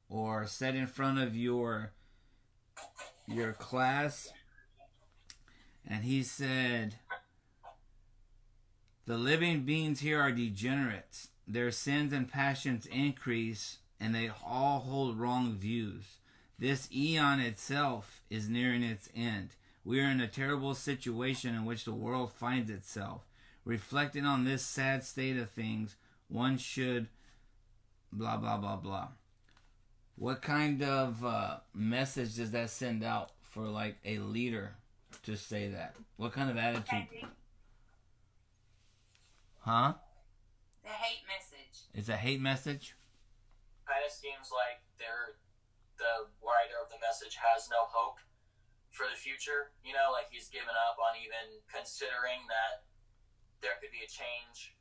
or sat in front of your class, and he said, The living beings here are degenerates. Their sins and passions increase, and they all hold wrong views. This eon itself is nearing its end. We are in a terrible situation in which the world finds itself. Reflecting on this sad state of things, one should blah, blah, blah, blah. What kind of message does that send out for like a leader to say that? What kind of attitude? Huh? The hate message. It's a hate message? Kind of seems like the writer of the message has no hope for the future. You know, like he's given up on even considering that there could be a change.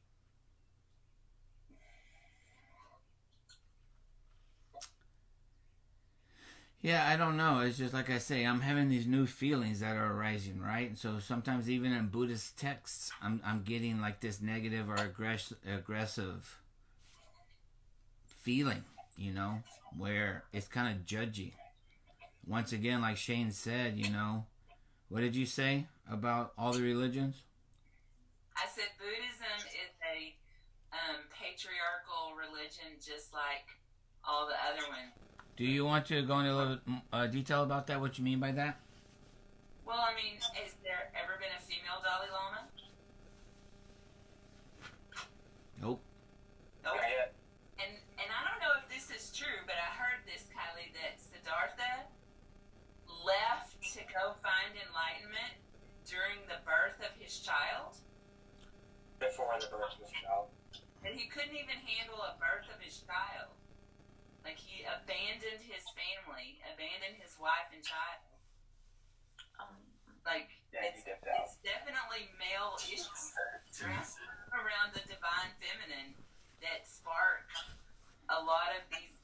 Yeah, I don't know. It's just like I say, I'm having these new feelings that are arising, right? And so sometimes even in Buddhist texts, I'm getting like this negative or aggressive feeling, you know, where it's kind of judgy. Once again, like Shane said, you know, what did you say about all the religions? I said Buddhism is a patriarchal religion, just like all the other ones. Do you want to go into a little detail about that? What you mean by that? Well, I mean, has there ever been a female Dalai Lama? Nope. Okay. And I don't know if this is true, but I heard this, Kylie, that Siddhartha left to go find enlightenment during the birth of his child. Before the birth of his child. And he couldn't even handle a birth of his child. Like, he abandoned his family, abandoned his wife and child. Like, yeah, it's definitely male issues around the divine feminine that spark a lot of these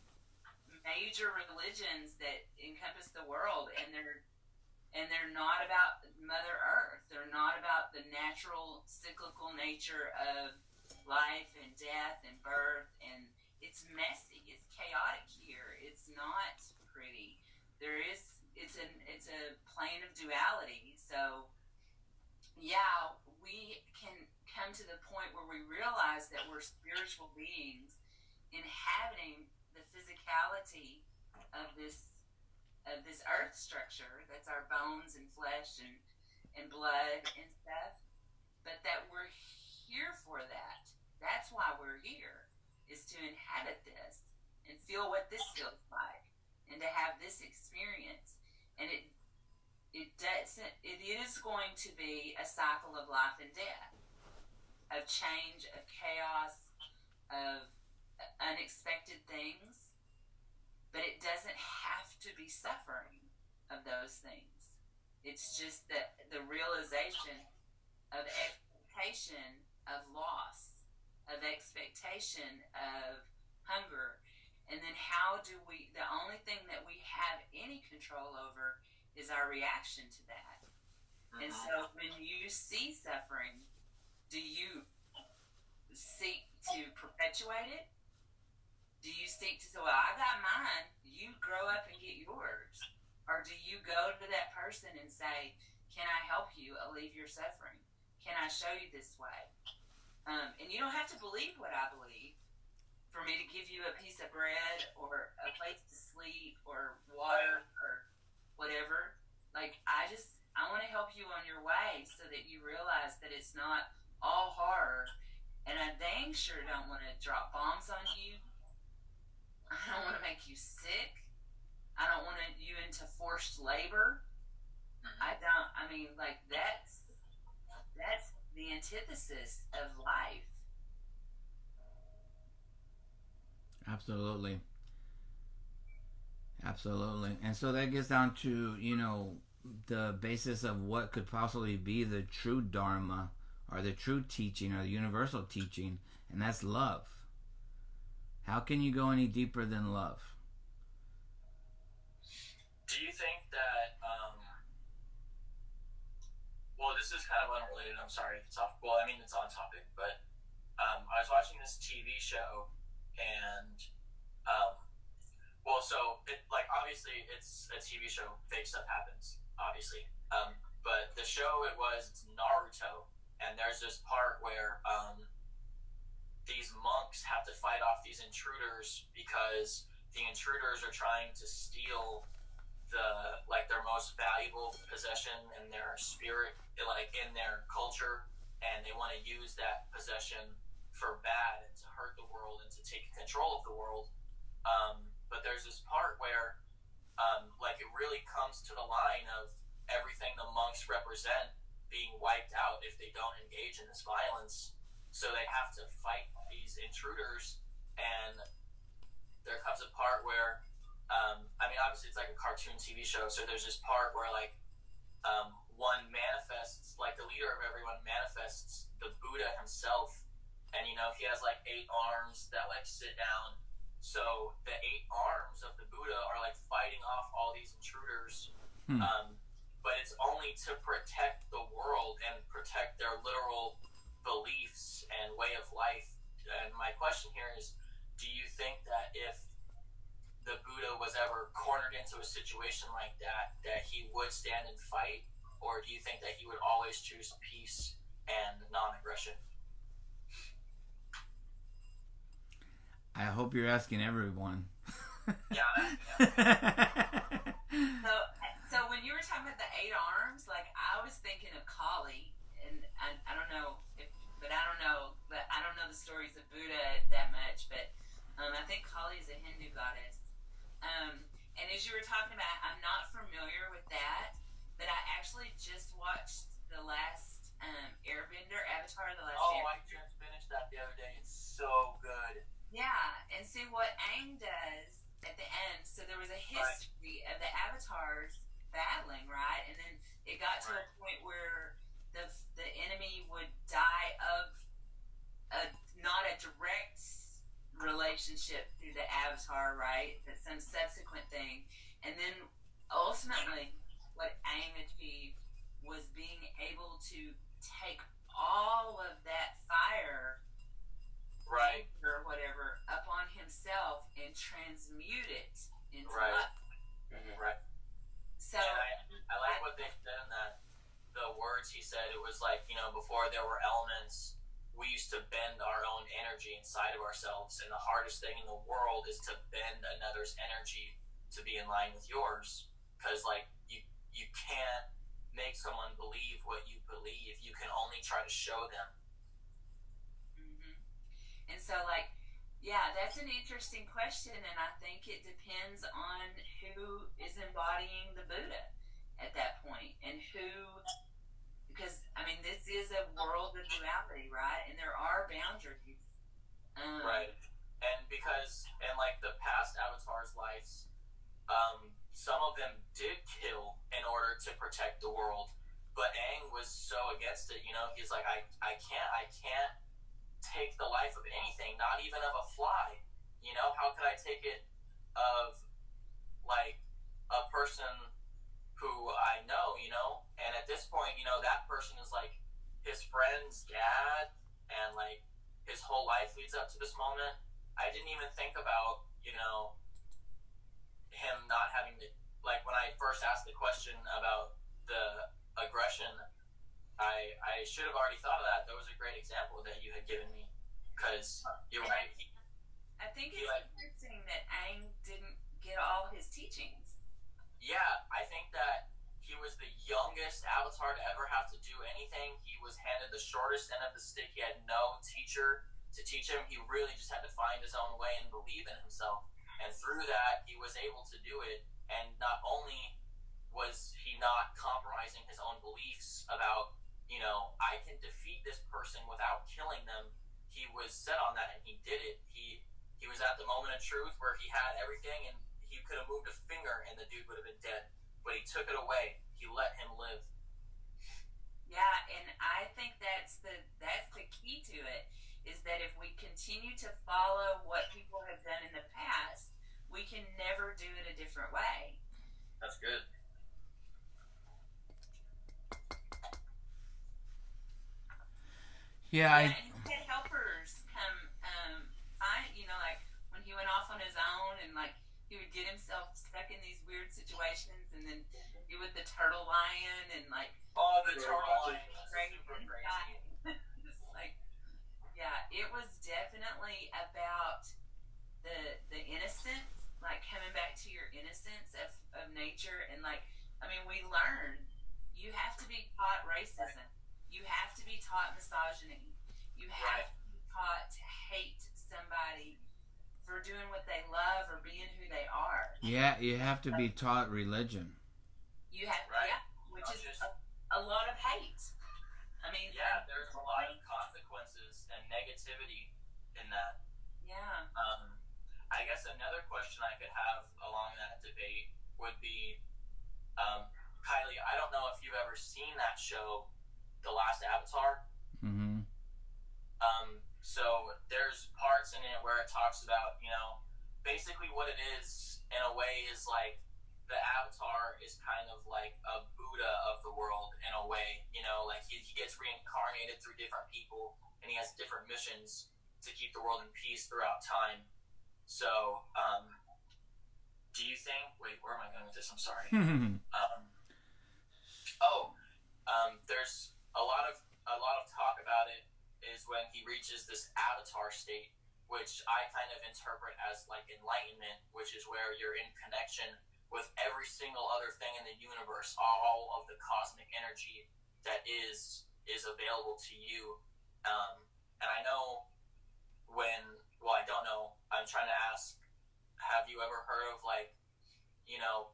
major religions that encompass the world, and they're not about Mother Earth. They're not about the natural cyclical nature of life and death and birth, and it's messy, it's chaotic here, it's not pretty. It's a plane of duality. So yeah, we can come to the point where we realize that we're spiritual beings inhabiting the physicality of this earth structure that's our bones and flesh and blood and stuff, but that we're here for that. That's why we're here, is to inhabit this and feel what this feels like and to have this experience. And it is going to be a cycle of life and death, of change, of chaos, of unexpected things, but it doesn't have to be suffering of those things. It's just the realization of expectation of loss, of expectation of hunger, and then how do we, the only thing that we have any control over is our reaction to that. And so when you see suffering, do you seek to perpetuate it? Do you seek to say, well, I got mine, you grow up and get yours? Or do you go to that person and say, can I help you alleviate your suffering? Can I show you this way? And you don't have to believe what I believe for me to give you a piece of bread or a place to sleep or water or whatever. Like, I want to help you on your way so that you realize that it's not all horror. And I dang sure don't want to drop bombs on you. I don't want to make you sick. I don't want you into forced labor. That's the antithesis of life. Absolutely. And so that gets down to, you know, the basis of what could possibly be the true Dharma or the true teaching or the universal teaching, and that's love. How can you go any deeper than love? Do you think that, well, this is kind of unrelated, I'm sorry if it's off, well, I mean, it's on topic, but I was watching this TV show, and, obviously, it's a TV show, fake stuff happens, obviously, but the show it's Naruto, and there's this part where these monks have to fight off these intruders because the intruders are trying to steal their most valuable possession in their spirit, like in their culture, and they want to use that possession for bad and to hurt the world and to take control of the world. But there's this part where it really comes to the line of everything the monks represent being wiped out if they don't engage in this violence. So they have to fight these intruders, and there comes a part where obviously it's like a cartoon TV show, so there's this part where one manifests, like the leader of everyone manifests the Buddha himself, and he has 8 arms that sit down. So the 8 arms of the Buddha are fighting off all these intruders, but it's only to protect the world and protect their literal beliefs and way of life. And my question here is, do you think that if the Buddha was ever cornered into a situation like that he would stand and fight, or do you think that he would always choose peace and non-aggression? I hope you're asking everyone. Yeah. So when you were talking about the 8 arms, I was thinking of Kali, and I don't know but I don't know the stories of Buddha that much, but I think Kali is a Hindu goddess. And as you were talking about, I'm not familiar with that, but I actually just watched the last Airbender, Avatar, the last Airbender. I just finished that the other day. It's so good. Yeah, and see what Aang does at the end. So there was a history of the avatars battling, right? And then it got to a point where the enemy would die of not a direct relationship through the avatar, right? But some subsequent thing. And then ultimately what Aang achieved was being able to take all of that fire, right, or whatever, up on himself and transmute it into right. life. Right. So I like what they said in that. The words he said, it was before there were elements, we used to bend our own energy inside of ourselves, and the hardest thing in the world is to bend another's energy to be in line with yours, because you can't make someone believe what you believe. You can only try to show them. Mm-hmm. And so that's an interesting question, and I think it depends on who is embodying the Buddha at that point, and because this is a world of duality, right? And there are boundaries. Right. And because in the past avatars' lives, some of them did kill in order to protect the world, but Aang was so against it. He's like, I can't take the life of anything, not even of a fly. How could I take it of a person who I know, and at this point, that person is his friend's dad, and his whole life leads up to this moment. I didn't even think about, him not having to, when I first asked the question about the aggression, I should have already thought of that. That was a great example that you had given me, because you're right. I think it's interesting that Aang didn't get all his teachings. Yeah, I think that he was the youngest avatar to ever have to do anything. He was handed the shortest end of the stick. He had no teacher to teach him. He really just had to find his own way and believe in himself. And through that, he was able to do it. And not only was he not compromising his own beliefs about, I can defeat this person without killing them, he was set on that, and he did it. He was at the moment of truth where he had everything, and he could have moved a finger and the dude would have been dead. But he took it away. He let him live. Yeah, and I think that's the key to it, is that if we continue to follow what people have done in the past, we can never do it a different way. That's good. And he had helpers come find, when he went off on his own, and he would get himself stuck in these weird situations, and then you with the turtle lion and like the turtle lion is super crazy. It's like, yeah, it was definitely about the innocence, like coming back to your innocence of nature, and like, I mean, we learn you have to be taught racism, you have to be taught misogyny, you have to be taught to hate somebody for doing what they love or being who they are. Yeah, you have to be taught religion. You have, which is a lot of hate. I mean, there's a lot of consequences and negativity in that. Yeah. I guess another question I could have along that debate would be, Kylie, I don't know if you've ever seen that show, The Last Avatar. Mm-hmm. So there's parts in it where it talks about, basically what it is in a way is like the Avatar is kind of like a Buddha of the world in a way, like he gets reincarnated through different people and he has different missions to keep the world in peace throughout time. So, do you think? Wait, where am I going with this? I'm sorry. There's a lot of talk about it. Is when he reaches this avatar state, which I kind of interpret as like enlightenment, which is where you're in connection with every single other thing in the universe, all of the cosmic energy that is available to you. And I know I don't know. I'm trying to ask, have you ever heard of like,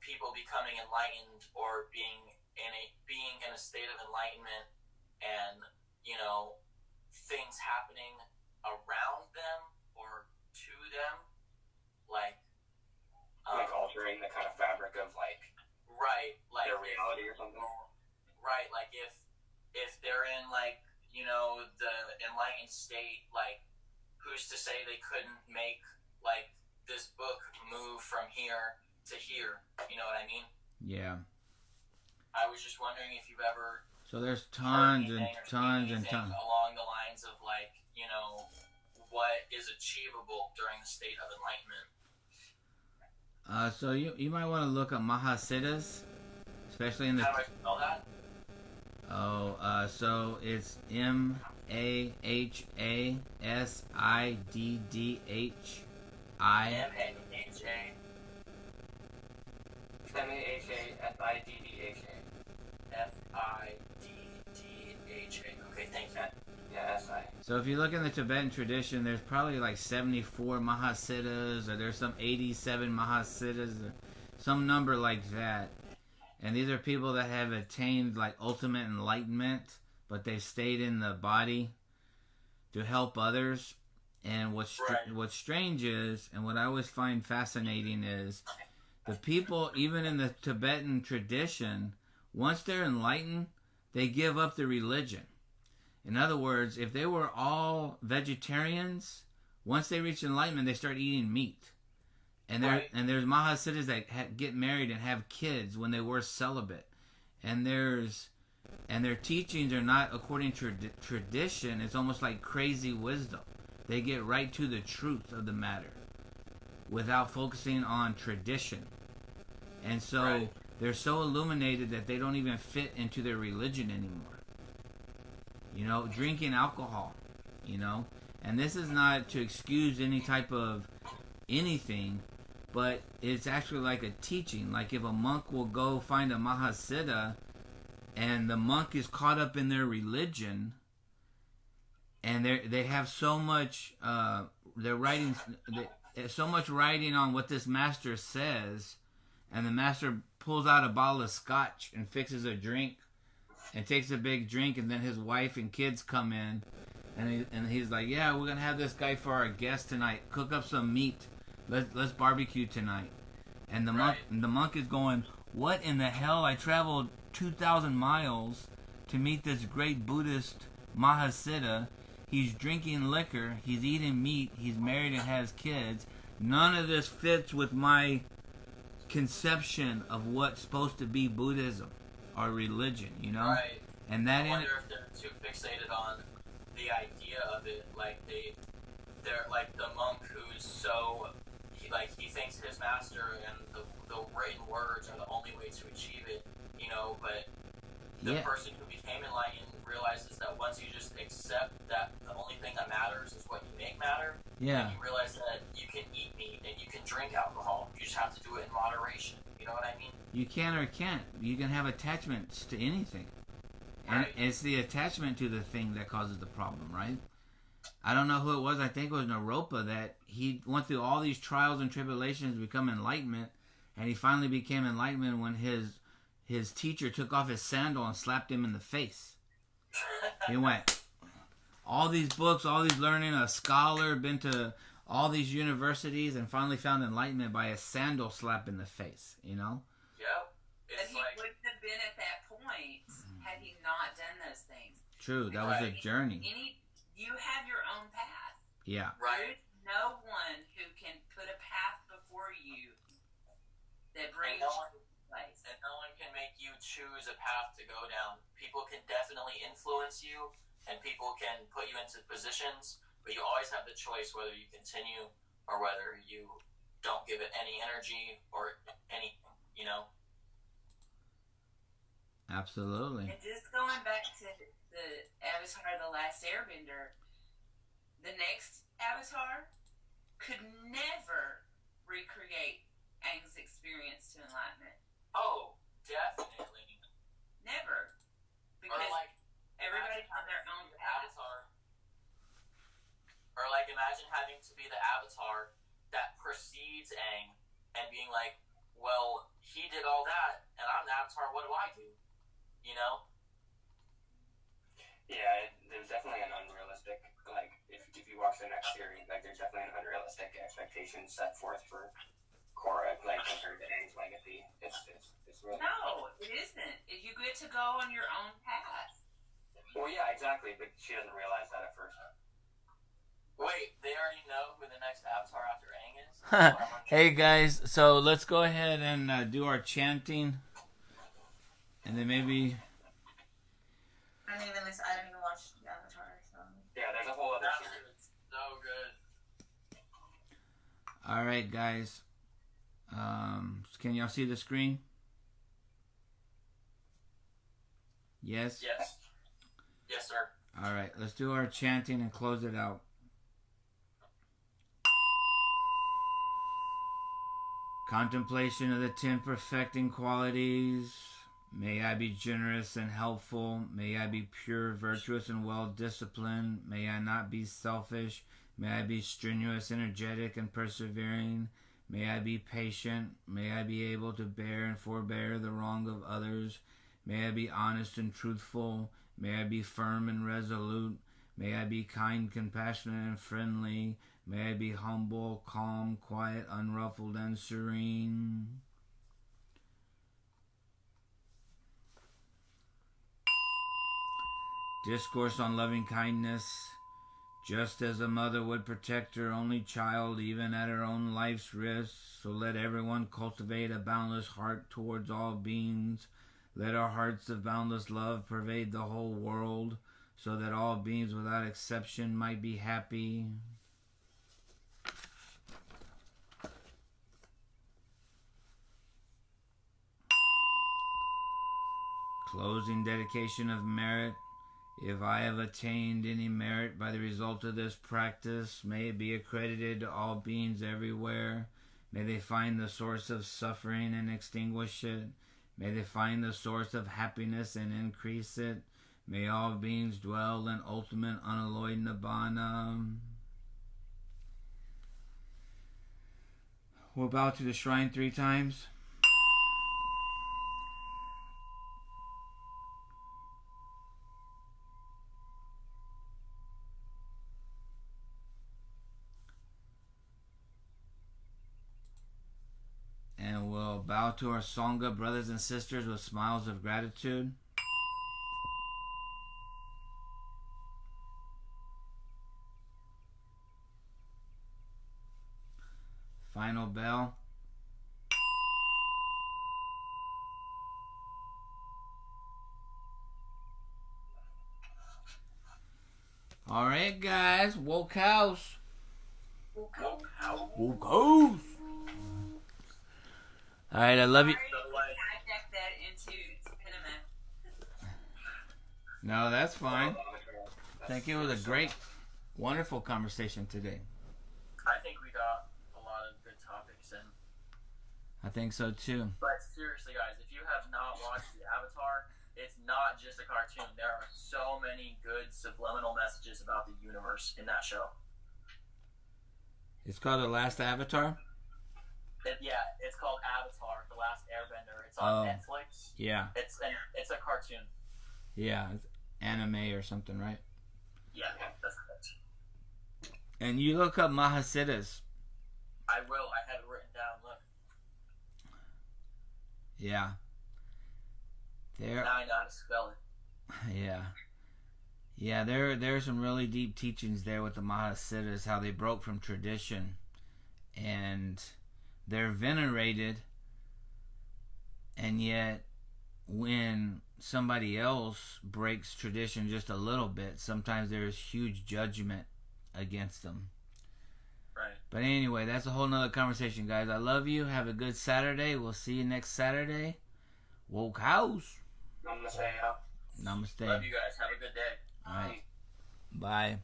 people becoming enlightened or being in a state of enlightenment and, things happening around them or to them, like altering the kind of fabric of like their reality or something. Right, like if they're in like the enlightened state, like who's to say they couldn't make like this book move from here to here? You know what I mean? Yeah. I was just wondering if you've ever. So there's tons and tons and tons along the lines of like, what is achievable during the state of enlightenment. So you might want to look up Mahasiddhas, especially in the. How do I spell that? So it's MAHASIDDHI. Okay, thanks, man. Yeah, S-I. So if you look in the Tibetan tradition, there's probably like 74 Mahasiddhas, or there's some 87 Mahasiddhas, or some number like that. And these are people that have attained like ultimate enlightenment, but they've stayed in the body to help others. And what's strange is, and what I always find fascinating is, the people, even in the Tibetan tradition, once they're enlightened, they give up the religion. In other words, if they were all vegetarians, once they reach enlightenment, they start eating meat. And there's Mahasiddhas that get married and have kids when they were celibate. And their teachings are not according to tradition. It's almost like crazy wisdom. They get right to the truth of the matter without focusing on tradition. And so they're so illuminated that they don't even fit into their religion anymore. Drinking alcohol, and this is not to excuse any type of anything, but it's actually like a teaching. Like if a monk will go find a Mahasiddha and the monk is caught up in their religion and they have so much they're writing so much writing on what this master says, and the master pulls out a bottle of scotch and fixes a drink and takes a big drink, and then his wife and kids come in, and he's like, yeah, we're gonna have this guy for our guest tonight. Cook up some meat. Let's barbecue tonight. And the monk is going, what in the hell? I traveled 2,000 miles to meet this great Buddhist Mahasiddha. He's drinking liquor. He's eating meat. He's married and has kids. None of this fits with my conception of what's supposed to be Buddhism or religion, Right. And that I wonder if they're too fixated on the idea of it, like they're like the monk who's so he thinks his master and the written words are the only way to achieve it, but the person who became enlightened realizes that once you just accept that the only thing that matters is what you make matter, and you realize that you can eat meat and you can drink alcohol. You just have to do it in moderation. You know what I mean? You can or can't. You can have attachments to anything. And it's the attachment to the thing that causes the problem, right? I don't know who it was. I think it was Naropa that he went through all these trials and tribulations to become enlightenment, and he finally became enlightenment when his teacher took off his sandal and slapped him in the face. He went, all these books, all these learning, a scholar, been to all these universities, and finally found enlightenment by a sandal slap in the face, Yep. But he wouldn't have been at that point had he not done those things. True, that was a journey. You have your own path. Yeah. Right. There's no one who can put a path before you that brings you to this place. And no one can make you choose a path to go down. People can definitely influence you, and people can put you into positions, but you always have the choice whether you continue or whether you don't give it any energy or anything, Absolutely. And just going back to the Avatar, The Last Airbender, the next Avatar could never recreate Aang's experience to enlightenment. Oh, definitely. Never. Because everybody's on their own path. Avatar. Or imagine having to be the Avatar that precedes Aang and being like, well, he did all that, and I'm the Avatar, what do I do? Yeah, there's definitely an unrealistic, if you watch the next series, there's definitely an unrealistic expectation set forth for Korra, compared to Aang's legacy. It's really... No, it isn't. You get to go on your own path. Well, yeah, exactly, but she doesn't realize that at first. Wait, they already know who the next Avatar after Aang is? Hey guys, so let's go ahead and do our chanting. And then maybe... I don't even watch the Avatar, so... Yeah, there's a whole other series. So good. Alright guys. Can y'all see the screen? Yes? Yes. Yes, sir. Alright, let's do our chanting and close it out. Contemplation of the 10 perfecting qualities. May I be generous and helpful. May I be pure, virtuous, and well-disciplined. May I not be selfish. May I be strenuous, energetic, and persevering. May I be patient. May I be able to bear and forbear the wrong of others. May I be honest and truthful. May I be firm and resolute. May I be kind, compassionate, and friendly. May I be humble, calm, quiet, unruffled, and serene. Discourse on loving kindness. Just as a mother would protect her only child even at her own life's risk, so let everyone cultivate a boundless heart towards all beings. Let our hearts of boundless love pervade the whole world, so that all beings without exception might be happy. Closing dedication of merit. If I have attained any merit by the result of this practice, may it be accredited to all beings everywhere. May they find the source of suffering and extinguish it. May they find the source of happiness and increase it. May all beings dwell in ultimate unalloyed nibbana. We'll bow to the shrine 3 times. And we'll bow to our Sangha brothers and sisters with smiles of gratitude. Final bell. All right, guys. Woke house. Woke house. All right, I love you. Sorry, I hijacked that into cinema. No, that's fine. I think it was a great, wonderful conversation today. I think we got a lot of good topics in. I think so too. But seriously, guys, if you have not watched the Avatar, it's not just a cartoon. There are so many good subliminal messages about the universe in that show. It's called The Last Avatar? It's called Avatar, The Last Airbender. It's on Netflix. Yeah. It's a cartoon. Yeah, it's anime or something, right? Yeah, that's correct. And you look up Mahasiddhas. I will. I have it written down. Look. Yeah. There. Now I know how to spell it. Yeah. Yeah, there's some really deep teachings there with the Mahasiddhas, how they broke from tradition. And they're venerated, and yet when somebody else breaks tradition just a little bit, sometimes there's huge judgment against them. Right. But anyway, that's a whole nother conversation, guys. I love you. Have a good Saturday. We'll see you next Saturday. Woke House. Namaste. Namaste. Love you guys. Have a good day. All right. Bye.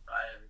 Bye, everyone.